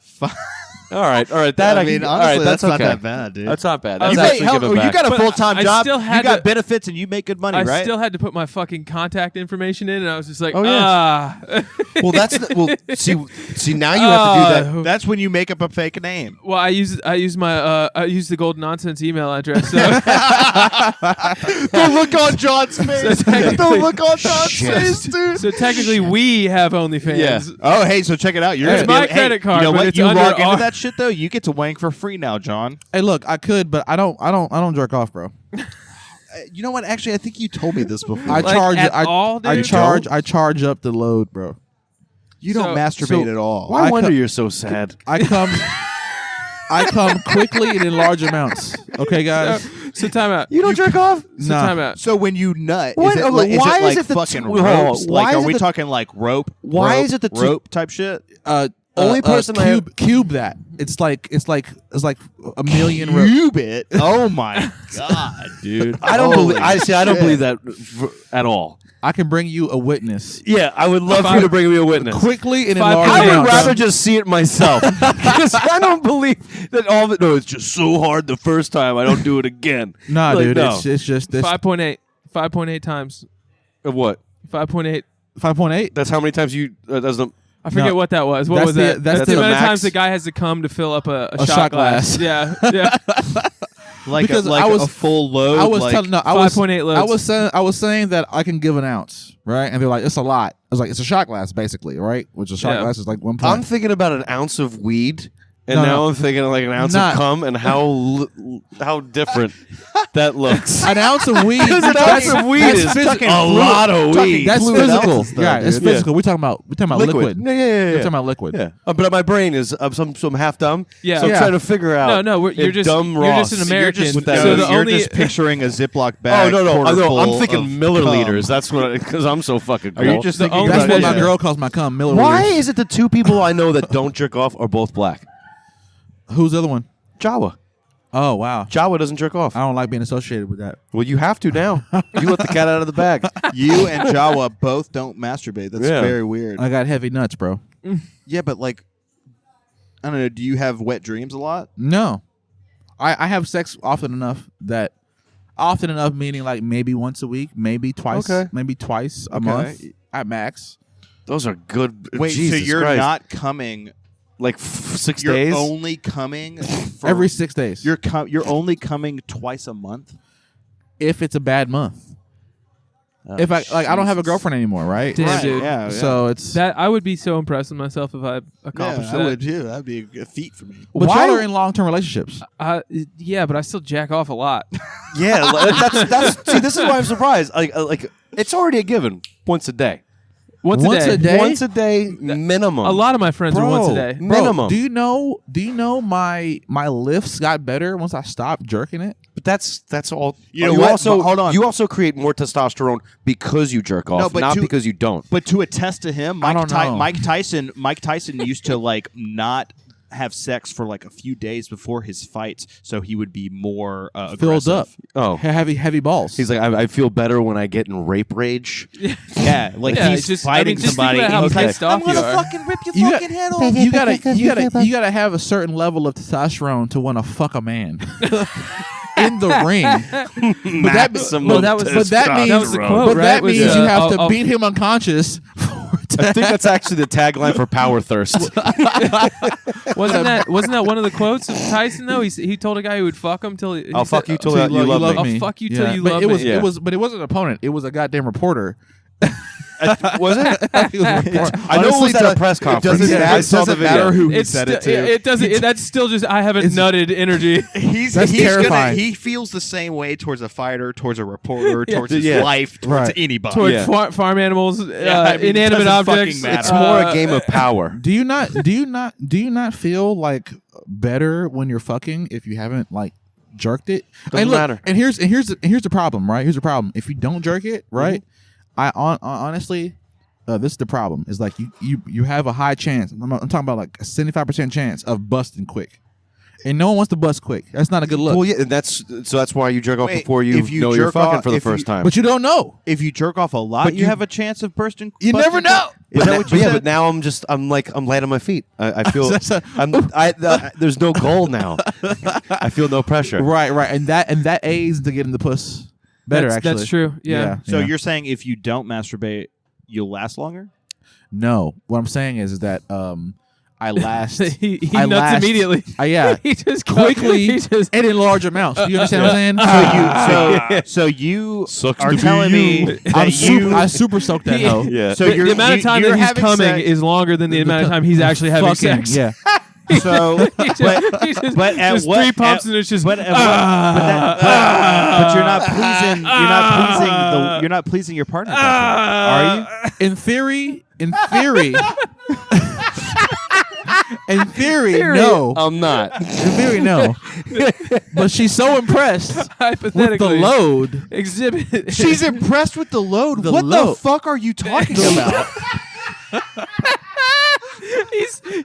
All right. That I mean, can, honestly, all right, that's not okay. that bad, dude. That's not bad. I That's was actually like, giving you back. got a But full-time I job. still had You got to- benefits and you make good money, I right? still had to put my fucking contact information in, and I was just like, Oh, yeah. Well, see now you have to do that. That's when you make up a fake name. Well, I use the Golden Nonsense email address. So The look on John's face. The look on John's Shit. face, dude. so technically, we have OnlyFans. Yeah. Oh, hey, so check it out. You're It's gonna my be, credit card, You know but what? it's You under log into our- that shit though, you get to wank for free now, John. Hey, look, I could, but I don't jerk off, bro. You know what? Actually, I think you told me this before. I charge. at all, I dude? charge. I charge up the load, bro. you don't masturbate at all. Why I wonder co- you're so sad? I come. I come quickly and in large amounts. Okay, guys. So time out. You don't jerk off? So Nah. time out. So when you nut, What? is it Okay, like, why is like it the fucking hold on, ropes? why Like, is are it we the- talking like rope? Why rope, is it the two- rope type shit? Only person I have- cube that. It's like a million ropes. Cubit. Oh my god, dude! I don't Holy believe. I don't shit. believe that at all. I can bring you a witness Yeah, I would love for you to bring me a witness. quickly and in Five- large I would amounts. rather just see it myself because I don't believe that all of it. No, it's just so hard the first time. I don't do it again. Nah, Like, dude. no. It's just this 5.8. 5.8 times. Of what? 5.8. 5.8. That's how many times you. That's the. I forget No. what that was. What That's was the- that? that's That's the the amount of max. times the guy has to come to fill up a A shot glass. Yeah. Yeah. Like Because a, like I was- a full load. I was like, telling. No, I was 5.8 loads. I was saying that I can give an ounce, right? And they're like, it's a lot. I was like, it's a shot glass, basically, right? Which a shot Yeah. glass is like 1 I'm point. thinking about an ounce of weed, and No, now no. I'm thinking of like an ounce Not- of cum, and how different that looks. An ounce of weed. Because an ounce of weed that's is physical. a lot of weed. That's fluid physical. ounces, though, Yeah, it's dude. physical. We're talking about liquid. Yeah, yeah, We're yeah. talking about liquid. Yeah, but my brain is I'm half dumb. Yeah. so I'm Yeah. trying to figure out. No, you're if just dumb you're Ross. just an American. You're just, so the you're only just picturing a Ziploc oh bag. no, quarter I'm full thinking of milliliters. cum. That's what because I'm so fucking. Are you cool. just The thinking only- That's about what my it? girl calls my cum. Milliliters. Why is it the two people I know that don't jerk off are both black? Who's the other one? Jawa. Oh wow. Jawa doesn't jerk off. I don't like being associated with that. Well, you have to now. You let the cat out of the bag. You and Jawa both don't masturbate. That's Yeah. very weird. I got heavy nuts, bro. Yeah, but like, I don't know. Do you have wet dreams a lot? No, I have sex often enough meaning like maybe once a week, maybe twice, Okay. maybe twice a month at max. Those are good. Wait, Jesus so you're Christ. not coming? like 6 You're days? only coming for, Every 6 days. You're only coming twice a month. If it's a bad month. If I don't have a girlfriend anymore, right? Damn, Right, dude. yeah, So it's That I would be so impressed with myself if I accomplished I that. would too. That'd be a feat for me. but Why- y'all are in long-term relationships. Yeah, but I still jack off a lot. Yeah, that's see. This is why I'm surprised. Like it's already a given. Once a day. Once Once a a day. day? Once a day minimum. A lot of my friends are once a day. Bro, Minimum. Do you know my lifts got better once I stopped jerking it? But that's all. You know what? Also, But hold on. You also create more testosterone because you jerk off, No, but not to- because you don't. But to attest to him, I don't know. Mike Tyson used to like not have sex for like a few days before his fights, so he would be more Filled aggressive. up. Oh. Heavy balls. He's like, I feel better when I get in rape rage. Yeah, like Yeah, he's it's just, fighting just somebody. Think about how and he's like, pissed off you are. fucking rip your You fucking head off. you gotta have a certain level of testosterone to want to fuck a man in the ring. Maximum but that means That was the quote, but right? that Was, means you have to I'll- beat him unconscious. I think that's actually the tagline for Power Thirst. Wasn't that one of the quotes of Tyson though? He told a guy who would fuck him till he I'll said, fuck you till you love me. I'll fuck you till you but love it was me. Yeah. but it wasn't an opponent. It was a goddamn reporter. Was it? It was a reporter. I know it was at a press conference. doesn't I saw the video. who It's said it sti- to. it doesn't. That's still just I haven't nutted energy. That's terrifying. He feels the same way towards a fighter, towards a reporter, towards his Yeah. life, towards Right. anybody. Towards Yeah. farm animals, I mean, it inanimate doesn't objects. fucking matter. It's more a game of power. Do you not feel like better when you're fucking if you haven't like jerked it? Doesn't matter. And here's the problem, right? Here's the problem. If you don't jerk it, right? Honestly, this is the problem. Is like you have a high chance. I'm talking about like a 75% chance of busting quick, and no one wants to bust quick. That's not a good look. Well, yeah, and that's why you jerk off Wait, before you if you know you're jerk fucking off- for the if you- first time. But you don't know. If you jerk off a lot, But you you- have a chance of bursting. You never know. Is that what you said? But now I'm landing on my feet. I feel That's a- there's no goal now. I feel no pressure. Right. And that aids to getting the puss better. That's actually, true. Yeah. So yeah. you're saying if you don't masturbate, you'll last longer? No, what I'm saying is that I last. he I nuts last- immediately. Yeah, he just quickly He just, and in large amounts. Do you understand what I'm saying? So you Sucks are to be telling me you. that I you. super soaked that He- hoe. Yeah. So the you're amount of time you're that he's having coming sex- is longer than the amount of time he's actually having Fucking, sex. Yeah. So, He just- but, he just- but at just what? 3 pumps at- and it's just. but, but you're not pleasing. You're not pleasing your partner. Are you? In theory, in theory, no. I'm not. In theory, no. But she's so impressed with the Hypothetically, load. exhibit. She's impressed with the load. The What load. the fuck are you talking about?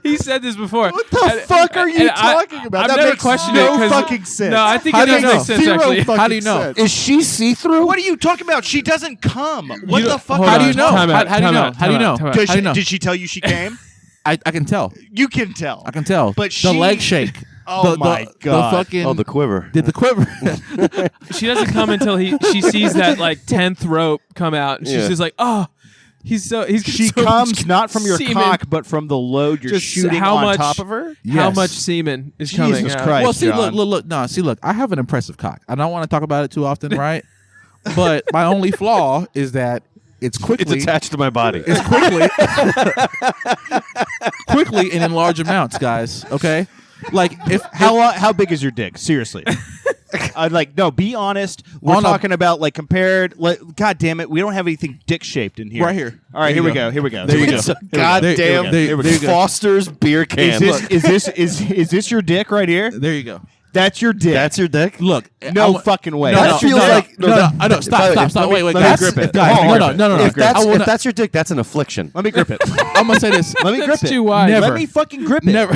He said this before. What the fuck are you talking about? I've That never makes questioned no it 'cause- fucking sense. No, I think How it do does you make know? sense Zero actually. fucking How do you know? sense. Is she see-through? What are you talking about? She doesn't come. What You the don't- fuck? hold How are do you you know? Time out, How do you time know? out, How do you time know? out, time out. Does How do you know? Did she tell you she came? I can tell. You can tell. I can tell. But the she- leg shake. Oh the, my the, God. The fucking. Oh, the quiver. Did the quiver? She doesn't come until she sees that like 10th rope come out, and she's Yeah. just like, oh, he's She so comes much not from your semen. cock, but from the load you're Just shooting how on much- top of her. How Yes. much semen is Jesus coming? out. Christ. Well, see, John. look. No, see, look. I have an impressive cock. I don't want to talk about it too often, right? But my only flaw is that it's quickly. It's attached to my body. It's quickly and in large amounts, guys. Okay, like if How big is your dick? Seriously. No, be honest. We're On a- talking about like compared. God damn it, we don't have anything dick shaped in here. Right here. All right, There here you we go. go. Here we go. There Here you we go. go. God There- damn. there- there we go. Foster's beer can. Is this your dick right here? there you go. That's your dick. That's your dick? Look, no fucking way. No, That no, feels no, like- no, no, no, that- I know. Stop. Wait, let me guys. grip it. Guys, Hold on. no. If that's, I wanna- if that's your dick, that's an affliction. Let me grip it. I'm gonna say this. Let me grip That's it. too wide. Never. Let me fucking grip it. Never.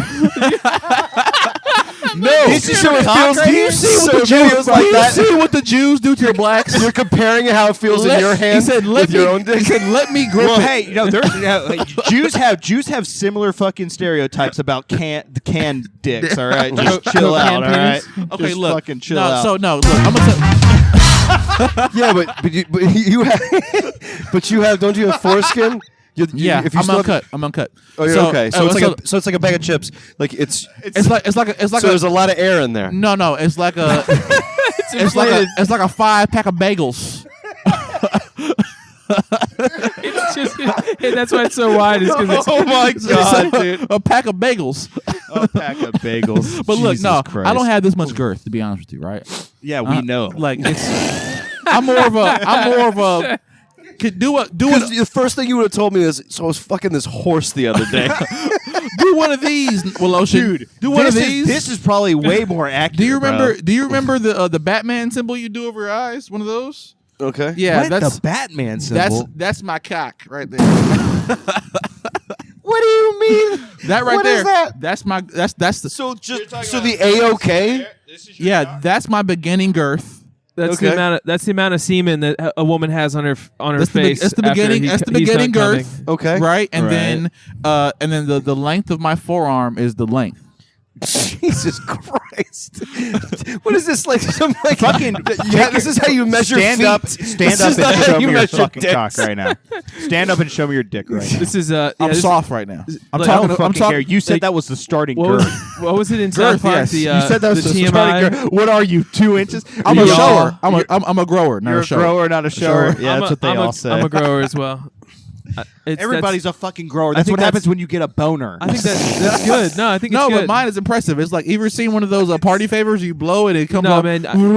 No. This is your cock right Do here? you see what the Jews Jews do like you that? see what the Jews do to the blacks? You're comparing how it feels in your hand He said, with your own He dick? said, "Let me grip Well, it." hey, Jews have similar fucking stereotypes about canned dicks. All right, just chill out. All right, Okay, just look. fucking chill no, out. So no, look. I'm gonna say. Yeah, but you have, but you have, don't you have foreskin? Yeah, if you I'm still uncut. I'm uncut. Oh, you're So, okay. So it's like a bag of chips. Like it's It's like so there's a lot of air in there. no. It's like a. it's like a 5-pack of bagels. It's just, that's why it's so wide. Is because oh my god, dude! A pack of bagels. A pack of bagels. But look, Jesus no, Christ. I don't have this much girth to be honest with you, right? Yeah, we know. Like it's. I'm more of a. Could do Because the first thing you would have told me is, so I was fucking this horse the other day. do one of these, Woloshin. Dude, do one of this these. This is probably way more accurate. do you remember? bro. Do you remember the Batman symbol you do over your eyes? One of those. Okay. Yeah, What? that's the Batman symbol? that's my cock right there. What do you mean? That right What there. is that? That's my that's the So the A-OK? yeah. That's my beginning girth. that's Okay. the amount of semen that a woman has on her That's the, face. that's the after beginning. he- That's the he's beginning done girth. coming. Okay. Right, and Right. then the length of my forearm is the length. Jesus Christ. What is this like? Some like Fucking yeah, this is how you measure stand feet. up This is and not how show you me your measure fucking dicks. cock right now. Stand up and show me your dick right now. This is I'm soft right now. I'm like, talking. I don't I'm fucking care. talking. You said like, that was the starting What girth. was, what was it in Girth, South Park? yes. The, You said that was the the TMI. starting girth. What are you, 2 inches? I'm a Y'all- shower. I'm a grower, not You're a a shower. grower, not a shower. shower. Yeah, I'm that's a- what they I'm all a, say. I'm a grower as well. Everybody's a fucking grower. I That's think what that's- happens when you get a boner. I think that's good. No, I think No, it's but good. mine is impressive. It's like, you ever seen one of those party favors? You blow it, it comes No, up. man. It Some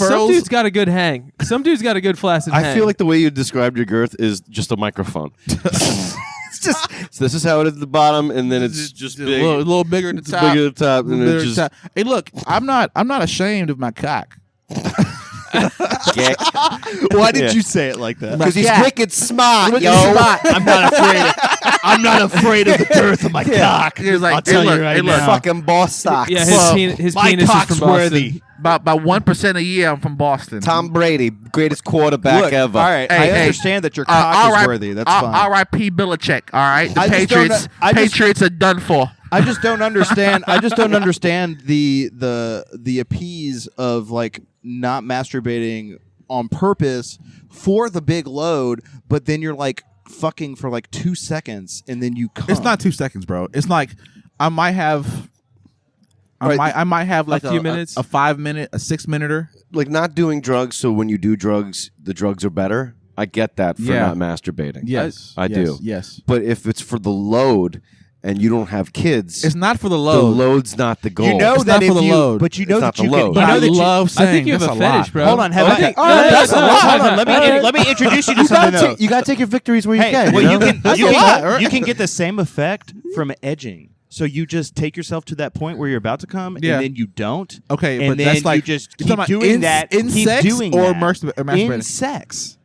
unfurls. dude's got a good hang. Some dude's got a good flaccid hang. I feel like the way you described your girth is just a microphone. It's just so this is how it is at the bottom, and then it's just a big. little bigger at the It's top. bigger at the top, and Bigger it at just the top. Hey, look, I'm not ashamed of my cock. Why did you say it like that? because he's Yeah. wicked smart, Wicked yo. smart. I'm not afraid. I'm not afraid of the girth of my cock. He was like, I'll tell hey, you look, right hey, look, now. Fucking boss socks. yeah, Well, his my penis is cock's from Boston. worthy. About 1% a year, I'm from Boston. Tom Brady, greatest quarterback Look, ever. all right, Hey, I hey, understand that your cock is worthy. That's fine. R.I.P. Belichick. All right, the I just don't Patriots. know- I just- Patriots are done for. I just don't understand. I just don't understand the appease of like not masturbating on purpose for the big load, but then you're like fucking for like 2 seconds and then you come. It's not 2 seconds, bro. It's like I might have. I might have like few minutes? a 5 minute, a 6 minute. Like not doing drugs, so when you do drugs, the drugs are better. I get that for Yeah. not masturbating. Yes, I yes, do. Yes. But if it's for the load, and you don't have kids, It's not for the the load. load's not the goal. You know It's that not if for the you, load. but you know It's that not the you load. can. But You know I that you, love saying I think you have that's a lot. fetish, bro. hold on, have Okay. I? That's a lot. Hold on. Let me introduce you to something though. You gotta take your victories where you Hey, can. well, you you know? can lot. you can get the same effect from edging. So you just take yourself to that point where you're about to come, Yeah. and then you don't. Okay, and but then that's like you just you're keep talking about doing in, that. in keep sex doing or that. masturbating. In sex.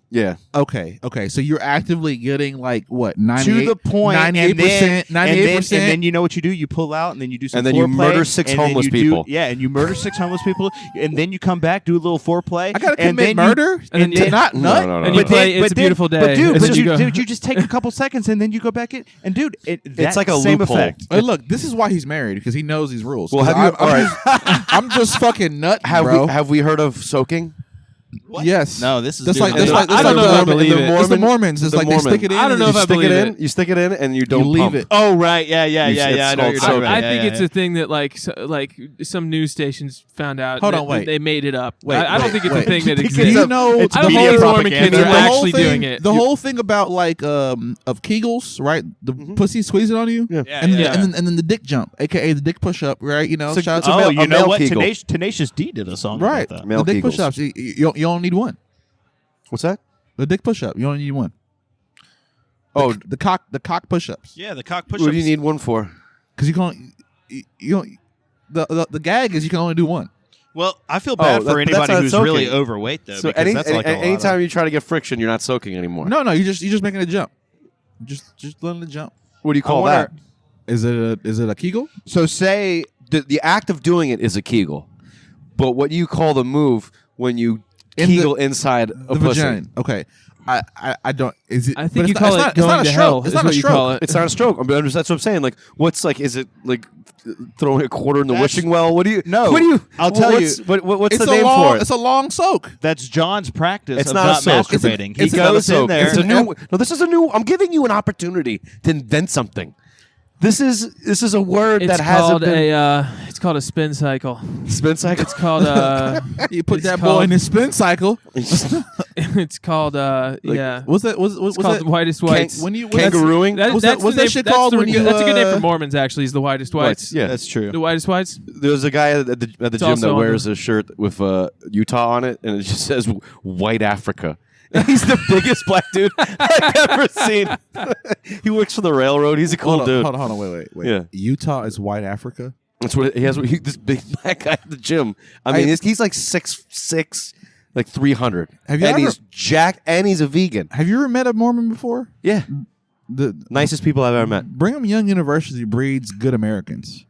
Yeah. Okay. So you're actively getting like what 98 To the point, 98%, 98%. and then you know what you do? You pull out, and then you do some. And then you foreplay, murder 6 and then homeless you do- people. Yeah, and you murder 6 homeless people, and then you come back, do a little foreplay. I gotta and commit then murder and then to you- not nut. No. And you But play then- It's a but then- Beautiful Day. But dude, and then you go. you just take a couple seconds and then you go back in, and dude, that's like a same loophole. effect. Hey, look, this is why he's married because he knows these rules. Well, 'Cause have you- I'm, all right. I'm just fucking nutting, Have bro. we heard of soaking? Yes. No, this is that's new like to me. that's like I don't know if I believe it. It's the Mormons. It's the like they stick it in. I don't and know you if I just stick believe it it. in. You stick it in, and you don't leave pump. it. Oh right, yeah. It's I know what you're called talking about. I Yeah, think yeah, it's yeah. a thing that like some news stations found out. Hold that- on, wait. that they made it up. Wait, I don't think it's wait. a thing that Do exists. you know It's I don't media think Mormon propaganda. kids are the whole actually thing, doing it. The whole thing about like of Kegels, right? The pussy squeezing on you, Yeah. and then, yeah. and then the dick jump, aka the dick push up, right? You know, So- shout so out male- Oh, you a know male what? Kegel. Tenacious D did a song right, about that. Male the dick Kegels. push ups. You only need one. What's that? The dick push up. You only need one. Oh, The cock push ups. Yeah, the cock push-ups. what do you need one for? Because you don't. The gag is you can only do one. Well, I feel bad that- for that's anybody not who's soaking. really overweight though. So because that's like a lot anytime of- you try to get friction, you're not soaking anymore. No, you're just making a jump. Just letting it jump. What do you call wonder- that? Is it a Kegel? So say the act of doing it is a Kegel, but what you call the move when you Kegel inside a The pussy? vagina. Okay. I don't. Is it? I but think it's you not- call it's it not- it's going not a to stroke. hell. It's is not a what you stroke. call it. It's not a stroke. That's what I'm saying. Like, what's like? Is it like throwing a quarter in the That's- wishing well? What do you? No. What do you? I'll tell what's, you. What's It's the a name long. for it? It's a long soak. That's John's practice It's of not a not soak. It's masturbating. It's he not a goes in soak. there. It's a new. No, this is a new. I'm giving you an opportunity to invent something. This is a word It's that hasn't called been it's called a spin cycle. spin cycle. It's called You put It's that boy called- in his spin cycle. it's called yeah. What's that? What's It's called that? the whitest whites. When you Kangarooing. What's that's that the name- shit that's called the- when you? That's a good name for Mormons. Actually, is the whitest whites. Yeah, That's true. The whitest whites. There's a guy at the gym also that on wears a shirt with Utah on it, and it just says "White Africa." And he's the biggest black dude I've ever seen. He works for the railroad. He's a cool dude. Hold on, wait. Yeah. Utah is white Africa. That's what he has. This big black guy at the gym. I mean, he's like 6'6", like 300. Have you and ever- he's jacked, and he's a vegan. Have you ever met a Mormon before? Yeah, The nicest people I've ever met. Brigham Young University breeds good Americans.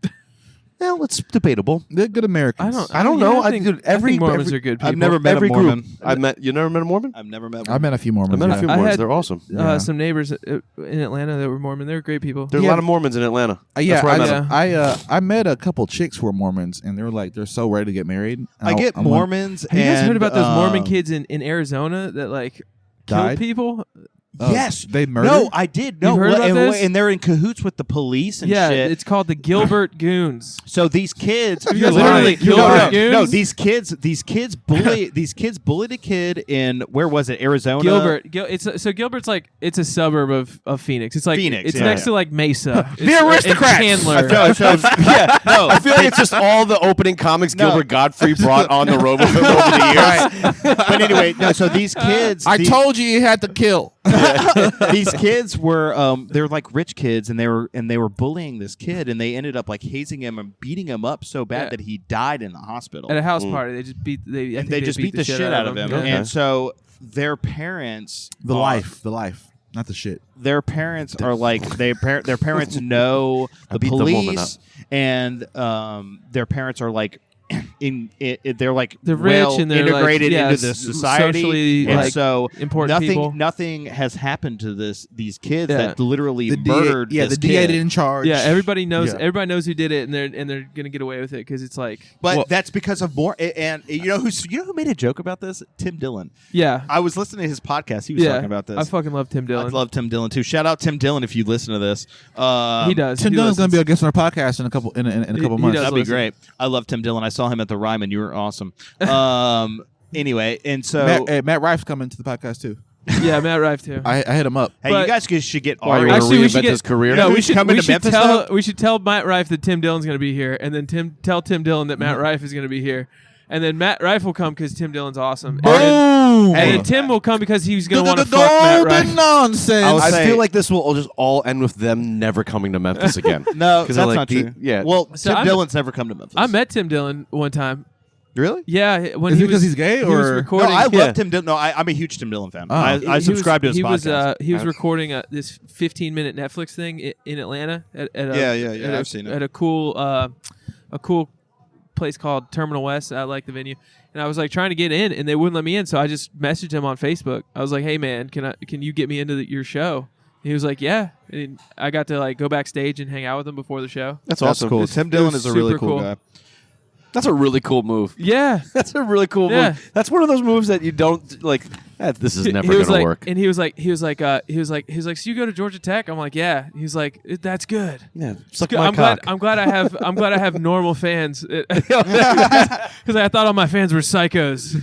Well, it's debatable. They're good Americans. I don't know. I think, dude, I think Mormons every- are good people. I've never met Every a group Mormon. I've met. You never met a Mormon? I've never met I one. met a few Mormons. I met a few I Mormons. had- They're awesome. Yeah. some neighbors in Atlanta that were Mormon. They were great people. There's a lot of Mormons in Atlanta. Yeah, That's where I met yeah. them. I met a couple chicks who were Mormons, and they were like, they're so ready to get married. And I get I'm Mormons. Have you guys heard about those Mormon um, kids in Arizona that like Died? killed people? Yes, they murdered. No, I did. No, You heard about and, this? and they're in cahoots with the police and Yeah, shit. it's called the Gilbert Goons. So these kids, you guys literally, heard of the Gilbert Goons? no, these kids bullied a kid in where was it, Arizona? Gilbert's like it's a suburb of Phoenix. It's like Phoenix, it's yeah. next to like Mesa. The aristocrats! Chandler. Yeah, no. I feel like it's just all the opening comics Gilbert Godfrey brought on the road with him over the years. But anyway, no. So these kids, I told you had to kill. these kids were they're like rich kids, and they were bullying this kid, and they ended up like hazing him and beating him up so bad Yeah. that he died in the hospital. At a house party, they just beat I think they just beat the shit out of him, Okay. and so their parents, The are- life, not the shit. their parents are like their parents know the beat the woman police, and their parents are like they're like They're well rich and they're integrated like, yeah, into the society, socially, and like, so important people. nothing has happened to these kids Yeah. that literally The murdered. DA, this the DA kid. in charge. Yeah, everybody knows. Yeah. Everybody knows who did it, and they're gonna get away with it because it's like, But that's because of more. And you know who made a joke about this? Tim Dillon. yeah, I was listening to his podcast. He was yeah. talking about this. I fucking love Tim I Dillon. love Tim Dillon too. Shout out Tim Dillon if you listen to this. He does. Tim He Dillon's gonna listens. be a guest on our podcast in a couple in a couple He months. does. That'd be listen. great. I love Tim Dillon. I saw him at the Ryman. You were awesome. Anyway, and so Matt Rife's coming to the podcast too. Yeah, Matt Rife too. I hit him up. Hey, But- you guys should get Why, you Ari. wanna Actually, we reinvent should get his career? No, we He's should. coming We to should Memphis tell. now? We should tell Matt Rife that Tim Dillon's going to be here, and then tell Tim Dillon that Matt Rife is going to be here, and then Matt Rife will come because Tim Dillon's awesome. And then Tim will come because he's going to want to fuck Matt Golden Rife. nonsense. I was- I say- feel like this will just all end with them never coming to Memphis again. No, 'Cause that's they're like not the- true. yeah. Well, So Tim I'm- Dillon's never come to Memphis. I met Tim Dillon one time. Really? Yeah, when Is he it because was, he's gay, he was or- No, recording. I Yeah. love Tim Dillon. No, I'm a huge Tim Dillon fan. Oh. I subscribe to his he podcast. he was recording this 15-minute Netflix thing in Atlanta at a, Yeah, at I've a, seen it. at a cool place called Terminal West. I like the venue, and I was like trying to get in, and they wouldn't let me in. So I just messaged him on Facebook. I was like, "Hey man, can you get me into your show?" And he was like, "Yeah." And I got to like go backstage and hang out with him before the show. That's That's awesome. cool. It's- Tim it Dillon was is a really super cool cool. guy. That's a really cool move. Yeah. That's a really cool Yeah. move. That's one of those moves that you don't like. This is never He was gonna like, work. And he was like, so you go to Georgia Tech? I'm like, yeah. He's like, that's good. Yeah, suck Good. my cock. I'm glad I have normal fans because I thought all my fans were psychos.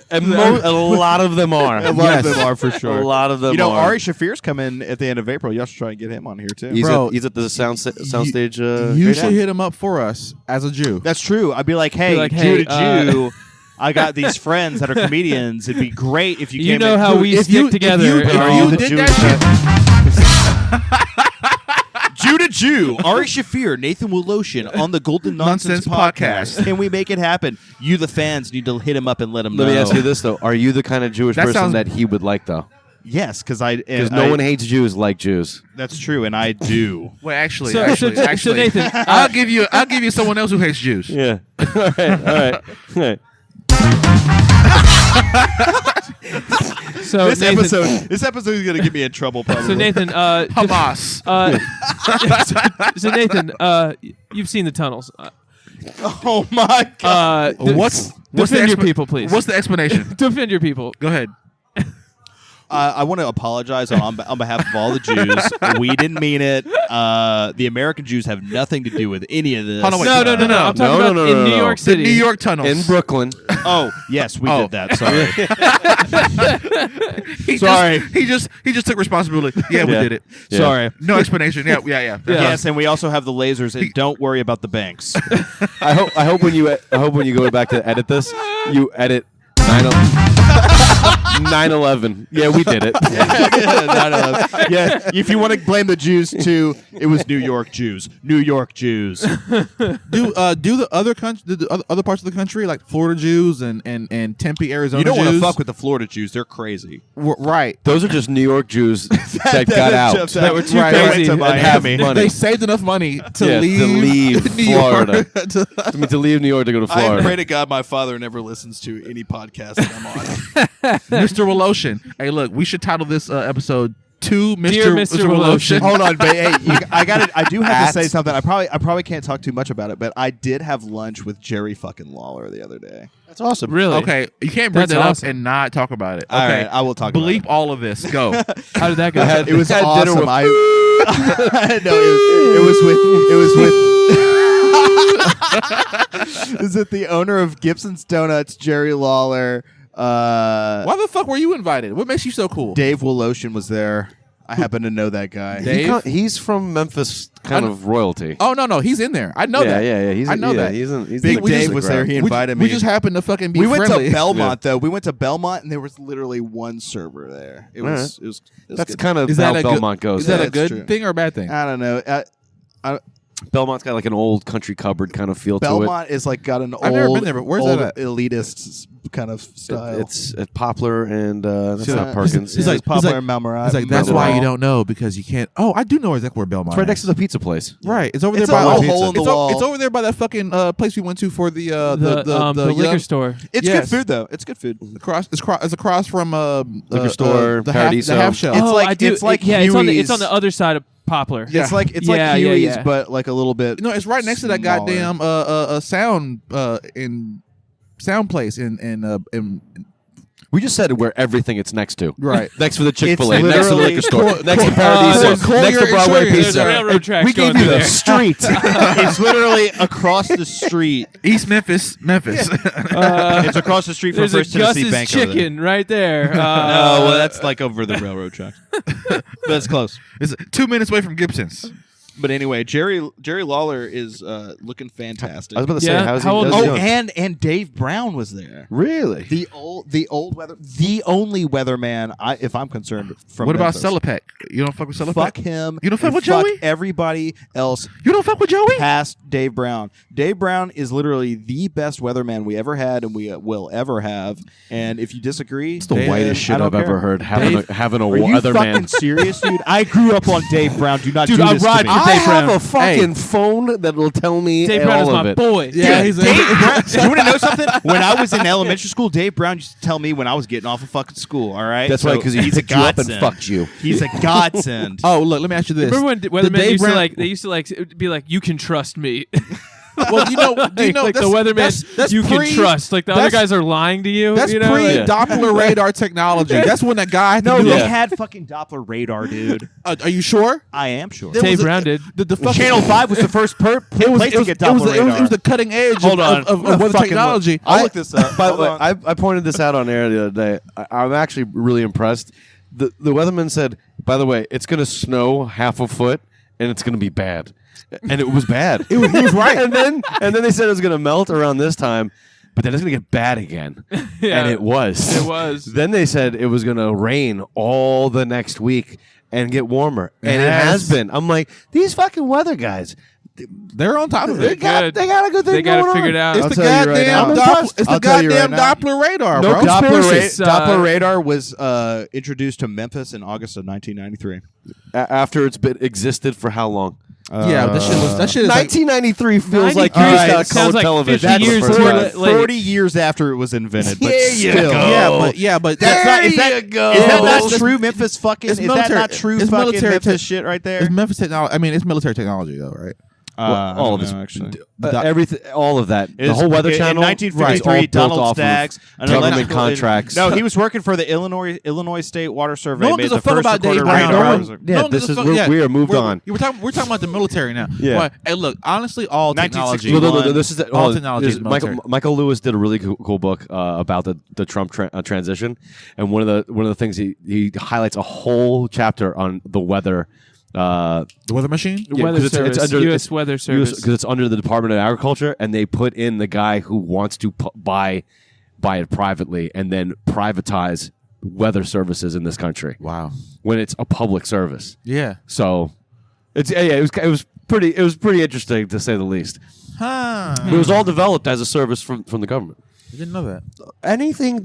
And a lot of them are. A lot of them are for sure. A lot of them. You know, are. Ari Shafir's coming at the end of April. You should try and get him on here too. He's Bro, at the soundstage. You should hit him up for us as a Jew. That's true. I'd be like, hey, like, Jew hey, to Jew. I got these friends that are comedians. It'd be great if you You came know in. how we stick together. If Are you you the did Jewish that shit, Jew to Jew. Ari Shafir, Nathan Woloshin on the Golden Nonsense Podcast. Can we make it happen? You, the fans, need to hit him up and let him know. Let me ask you this though: are you the kind of Jewish That person sounds- that he would like though? Yes, because Because no one hates Jews like Jews. That's true, and I do. well, actually, So Nathan, I'll give you someone else who hates Jews. Yeah. all right. so This episode is gonna get me in trouble. Probably. So Nathan, Hamas. so Nathan, you've seen the tunnels. Oh my god! What's Defend the your people, please. What's the explanation? Defend your people. Go ahead. I want to apologize on behalf of all the Jews. We didn't mean it. The American Jews have nothing to do with any of this. Hold on, wait. No. I'm talking about in New York The City. New York tunnels. In Brooklyn. Oh, yes, we Oh. did that. Sorry. Sorry. He just took responsibility. Yeah, we Yeah. did it. Yeah. Sorry. No explanation. Yeah. Yes, and we also have the lasers. And don't worry about the banks. I hope when you go back to edit this, you edit 9/11. Yeah, we did it. Yeah, if you want to blame the Jews too, it was New York Jews. New York Jews. Do the other parts of the country like Florida Jews and Tempe, Arizona. You don't want to Jews? fuck with the Florida Jews. They're crazy. Right. Those are just New York Jews that got out. That were too Right, crazy right. to And have Miami. money. They saved enough money to Yeah, to leave leave New Florida. York. To leave New York to go to I Florida. pray to God my father never listens to any podcast that I'm on. Mr. Woloshin. Hey, look, we should title this episode to Mr. Dear Mr. Woloshin. Hold on, but hey, I do have to say something. I probably can't talk too much about it, but I did have lunch with Jerry fucking Lawler the other day. That's awesome. Really? Okay, you can't bring That's that awesome. up and not talk about it. Okay, All right, I will talk about Bleep it. all of this. Go. How did that go? It was Had dinner awesome. with- I no, it was it the owner of Gibson's Donuts, Jerry Lawler. Why the fuck were you invited? What makes you so cool? Dave Woloshin was there. I happen to know that guy. Dave? He's from Memphis, kind of royalty. Oh no, he's in there. I know that. Yeah. I know that. He's Big in Dave the was there. crowd. He We- invited we me. just happened to fucking be We went friendly. to Belmont though. We went to Belmont and there was literally one server there. It was. Alright. It was That's good. kind of Is how that a Belmont good, goes. Is that Yeah, a good it's true. thing or a bad thing? I don't know. Belmont's got like an old country cupboard kind of feel to Belmont is like got an I've never old, been there, but where's old that at? elitist kind of it. style. It's at Poplar and that's Yeah. not Perkins. He's Yeah, like- it's Poplar like- and Malmarat. It's like that's why you don't know because you can't. Oh, I do know exactly where Belmont. It's right next is. to the pizza place. Right, it's over It's there by a little it's hole in the it's wall. It's over there by that fucking place we went to for the the liquor young- store. It's Yes. good food though. It's good food. It's across from Liquor store, the Paradiso. half shell. It's oh, like- I do. it's like yeah, it's on Huey's. the other side of Poplar. Yeah. It's like Yeah, yeah, Huey's, yeah. but like a little bit. No, it's right next to that smaller. goddamn sound in sound place in We just said where everything it's next to. Right. Next to the Chick-fil-A, It's next to the liquor store, next to Paradiso, next to Broadway There's Pizza. a railroad tracks We going gave you through the there. street. It's literally across the street. East Memphis. It's across the street from There's a First Tennessee Gus's Bank. over there. chicken right there. No, well, that's like over the railroad tracks. That's close. It's 2 minutes away from Gibson's. But anyway, Jerry Lawler is looking fantastic. I was about to say, Yeah, how's how old he is he? doing? and Dave Brown was there. Really? The only weatherman, if I'm concerned, from What about Memphis. Celopec? You don't fuck with Celopec? Fuck him. You don't fuck and with Joey? Everybody else You don't fuck with Joey? past Dave Brown. Dave Brown is literally the best weatherman we ever had and we will ever have. And if you disagree, It's the then whitest shit I don't I've ever care. heard. Having a Are you weatherman. fucking serious, dude? I grew up on Dave Brown. Do not Dude, do I this to ride me. for I Dave have Brown. a fucking phone that will tell me Dave Brown is all of my it. boy. Yeah, Dude, he's Dave Brown. Do you want to know something? When I was in elementary school, Dave Brown used to tell me when I was getting off of fucking school. All right, That's right, because he he's a picked you up and godsend. fucked you. He's a godsend. Oh, look, let me ask you this. Remember when The weathermen Dave used to Brown- like? They used to like it would be like, "You can trust me." Well, do you know like the that's- weatherman that's you pre- can trust. Like the other that's- guys are lying to you. That's you know? pre Like- Doppler radar technology. That's when that guy had to No, do they that. had fucking Doppler radar, dude. Are you sure? I am sure. There Dave was a- Brown did. The fucking Channel 5 was the first place to get Doppler radar. it was the cutting edge Hold on. of I'm gonna weather fucking technology. look. I'll look this up. By the Hold way, on. I pointed this out on air the other day. I'm actually really impressed. The weatherman said, by the way, it's going to snow half a foot and it's going to be bad. And it was bad. He was right. and then they said it was going to melt around this time, but then it's going to get bad again. Yeah. And it was. It was. Then they said it was going to rain all the next week and get warmer. And it Yes. has been. I'm like, these fucking weather guys, They're on top of they it. got a good thing They got going it figured on. out. It's I'll the tell you right goddamn now. Doppler. It's I'll the tell you goddamn right now. Doppler radar, No bro. conspiracies. Doppler radar was introduced to Memphis in August of 1993. After it's been existed for how long? Yeah, that shit is like 1993 feels like 93 you just got sounds color like television. 50 for the years first later. time. Like- 40 years after it was invented, but There you still. go. yeah, but There that's not, you is that, go. Is that Well, not true Memphis fucking? it's Is that military- not true it's fucking military Memphis te- shit right there? It's Memphis technology. I mean, it's military technology though, right? all of this, actually. everything, all of that. It The is- whole Weather in Channel, 1953, right, all built Donald off of Staggs, an government electrical- contracts. No, he was working for the Illinois State Water Survey. No one made gives a the fuck first about Dave recorded Brown. radar. No one- Yeah, no one this gives a is fuck. we're- Yeah. we are moved on. We're talking about the military now. Yeah. But, hey, look, honestly, all technology. 1961. No, this is all technology is Michael military. Michael Lewis did a really cool book about the Trump transition, and one of the things he highlights a whole chapter on the weather. The weather machine. The Yeah, Weather 'cause it's Service, under- U.S. Weather Service. because it's under the Department of Agriculture, and they put in the guy who wants to buy it privately and then privatize weather services in this country Wow. when it's a public service. Yeah. So it was pretty interesting to say the least. Huh. It was all developed as a service from the government. I didn't know that. Anything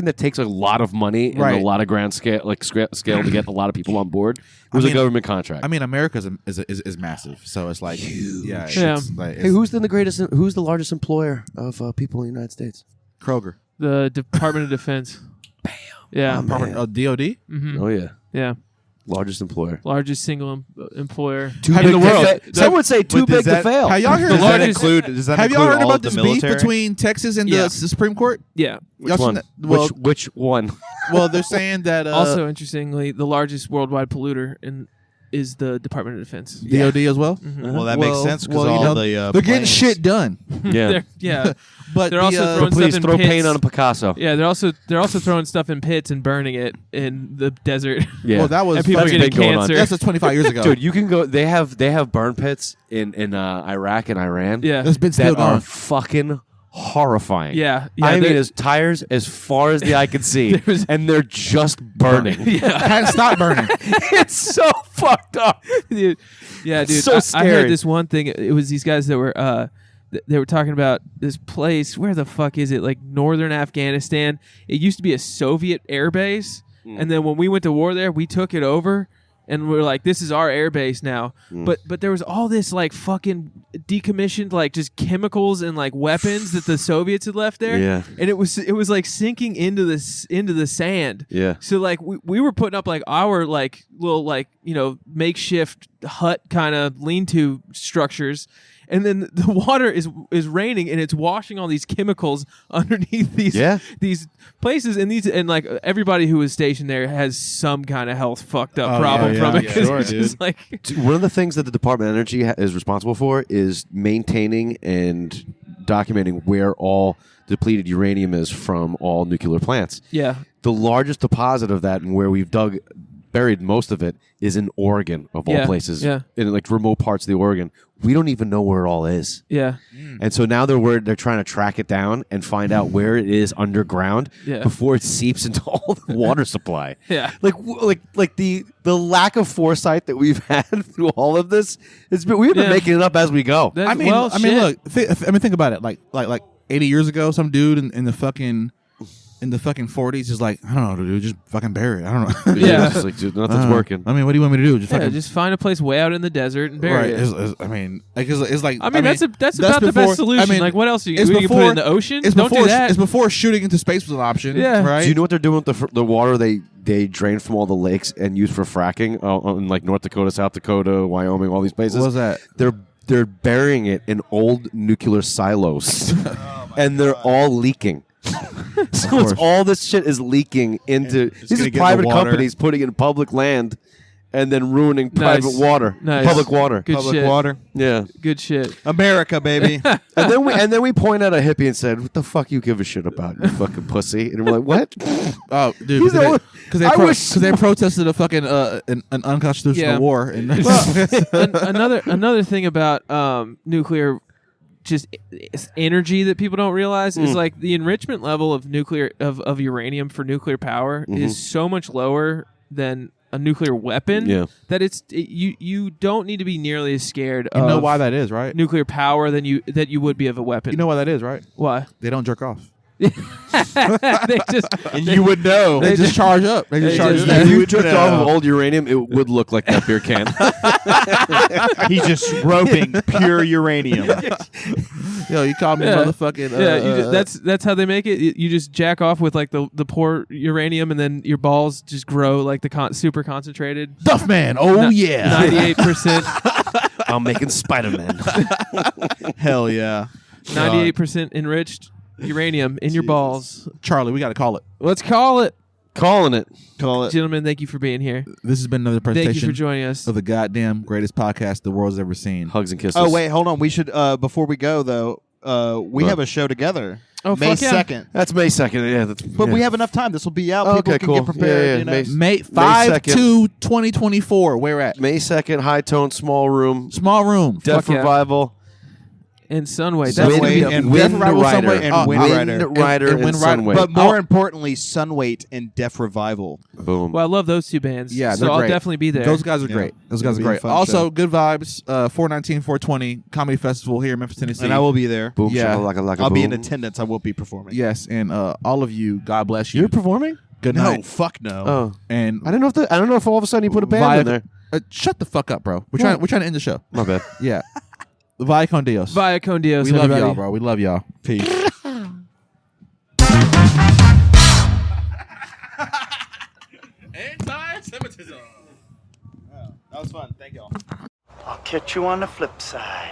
that takes a lot of money and Right. a lot of grand scale scale to get a lot of people on board was a government contract. I mean, America is massive, so it's like yeah. Yeah. It's like, hey, who's the largest employer of people in the United States? Kroger? The Department of Defense. Bam. Yeah. Department of DOD. Mhm. Oh yeah, Yeah. largest employer. Largest single employer Too in big the to world. fail. Some would say too But does big to that- fail. Have y'all heard? Does that largest- include? Does that Have y'all include heard all about of the this beef military? between Texas and Yeah. the Supreme Court? Yeah. Y'all Which one? seen that? Well, which one? well, they're saying that Also, interestingly, the largest worldwide polluter is the Department of Defense. DOD as well. Well, that makes sense because well, you all know, the they're getting planes- shit done. Yeah. They're- yeah. But They're the, also throwing Please stuff in throw pits. paint on a Picasso. Yeah, they're also throwing stuff in pits and burning it in the desert. Yeah. Well, that was And people are that's getting big going on. cancer. that's just 25 years ago. Dude, you can go. They have burn pits in Iraq and Iran. Yeah. There's been still that are going. fucking horrifying. Yeah. I mean, they're- as tires as far as the eye can see, There was- and they're just burning. Hadn't stopped burning. It's so fucked up. dude. Yeah, dude. So I scary. heard this one thing. It was these guys that were they were talking about this place. Where the fuck is it? Like northern Afghanistan. It used to be a Soviet air base, and then when we went to war there, we took it over. And we're like, this is our air base now. But there was all this like fucking decommissioned like just chemicals and like weapons that the Soviets had left there. Yeah. And it was like sinking into the sand. Yeah. So like we were putting up like our like little like makeshift hut kind of lean-to structures. and then the water is raining, and it's washing all these chemicals underneath these places, and like everybody who is stationed there has some kind of health fucked up problem from it. Sure, it's just like One of the things that the Department of Energy is responsible for is maintaining and documenting where all depleted uranium is from all nuclear plants. yeah. The largest deposit of that, and where we've buried most of it, is in Oregon, of all places. Yeah. In like remote parts of the Oregon. We don't even know where it all is. Yeah. And so now they're trying to track it down and find out where it is underground before it seeps into all the water supply. Yeah. Like the lack of foresight that we've had through all of this, we've been making it up as we go. That- I mean, well, look. Think about it. Like 80 years ago, some dude in the fucking 40s is like, I don't know, dude, just fucking bury it. I don't know. Yeah. It's just like, dude, nothing's working. I mean, what do you want me to do? Just Yeah, fucking just find a place way out in the desert and bury it. I mean, it's like. I mean, that's about the best solution. Like, what else? You can put it in the ocean? It's Don't before, do that. It's before shooting into space was an option. Yeah. Right. Do you know what they're doing with the water they drain from all the lakes and use for fracking in like North Dakota, South Dakota, Wyoming, all these places? What was that? They're burying it in old nuclear silos, and they're all leaking. So it's all this shit is leaking into these gonna are get in the private water. companies putting in public land and then ruining private water, Nice. public water. Good Public shit. water. Yeah, Good shit. America, baby. and then we point at a hippie and said, "What the fuck you give a shit about, you fucking pussy?" And we're like, "What?" Oh, dude, He's the only- I wish- because they protested a fucking an unconstitutional Yeah. war. And Another thing about nuclear, just energy that people don't realize is like the enrichment level of nuclear of uranium for nuclear power is so much lower than a nuclear weapon that you don't need to be nearly as scared you of know why that is, right? nuclear power than you would be of a weapon. You know why that is, right? why? They don't jerk off. They just And you would know. They just charge up. They just charge just- up. If you jerked off of old uranium, it would look like that beer can. He's just roping pure uranium. Yo, you called me motherfucking. that's how they make it. You just jack off with like the poor uranium, and then your balls just grow like the super concentrated. Duff man. Oh yeah. 98%, I'm making Spider-Man. Hell yeah. 98% enriched uranium in your balls. Charlie, we got to call it. Let's call it, Calling it. Call it. gentlemen. Thank you for being here. This has been another Thank you presentation for joining us. of the goddamn greatest podcast the world's ever seen. Hugs and kisses. Oh, wait, hold on. We should, before we go, though, we What? have a show together. Oh, May fuck yeah. 2nd. That's May 2nd. Yeah, But we have enough time. This will be out. Oh, People okay, can cool. get prepared. Yeah, You know? May- May 5 2nd. to 2024. Where at? May 2nd, High Tone, Small Room, Small room. Death yeah. Revival, And Sunweight. Sunweight That's gonna be and a Wind Revival, Rider, Sunweight, and Wind Rider. Wind Rider, and and Wind Rider. Sunweight. But more importantly, Sunweight and Death Revival. Boom. Well, I love those two bands. Yeah, so they're I'll great. definitely be there. Those guys are Yeah. great. Those guys are It'll be a great. fun Also, show. Good Vibes, 419, 420 Comedy Festival here in Memphis, Tennessee. And I will be there. Boom. Yeah. Shakalaka, I'll be in boom. attendance. I will be performing. Yes, and all of you, God bless you. You're performing? Good No, night. fuck no. Oh, And I don't know if all of a sudden you put a band Via- in there. shut the fuck up, bro. We're What? trying to end the show. My bad. Yeah. Vaya con Dios. Vaya con Dios, We love everybody. y'all, bro. We love y'all. Peace. That was fun. Thank y'all. I'll catch you on the flip side.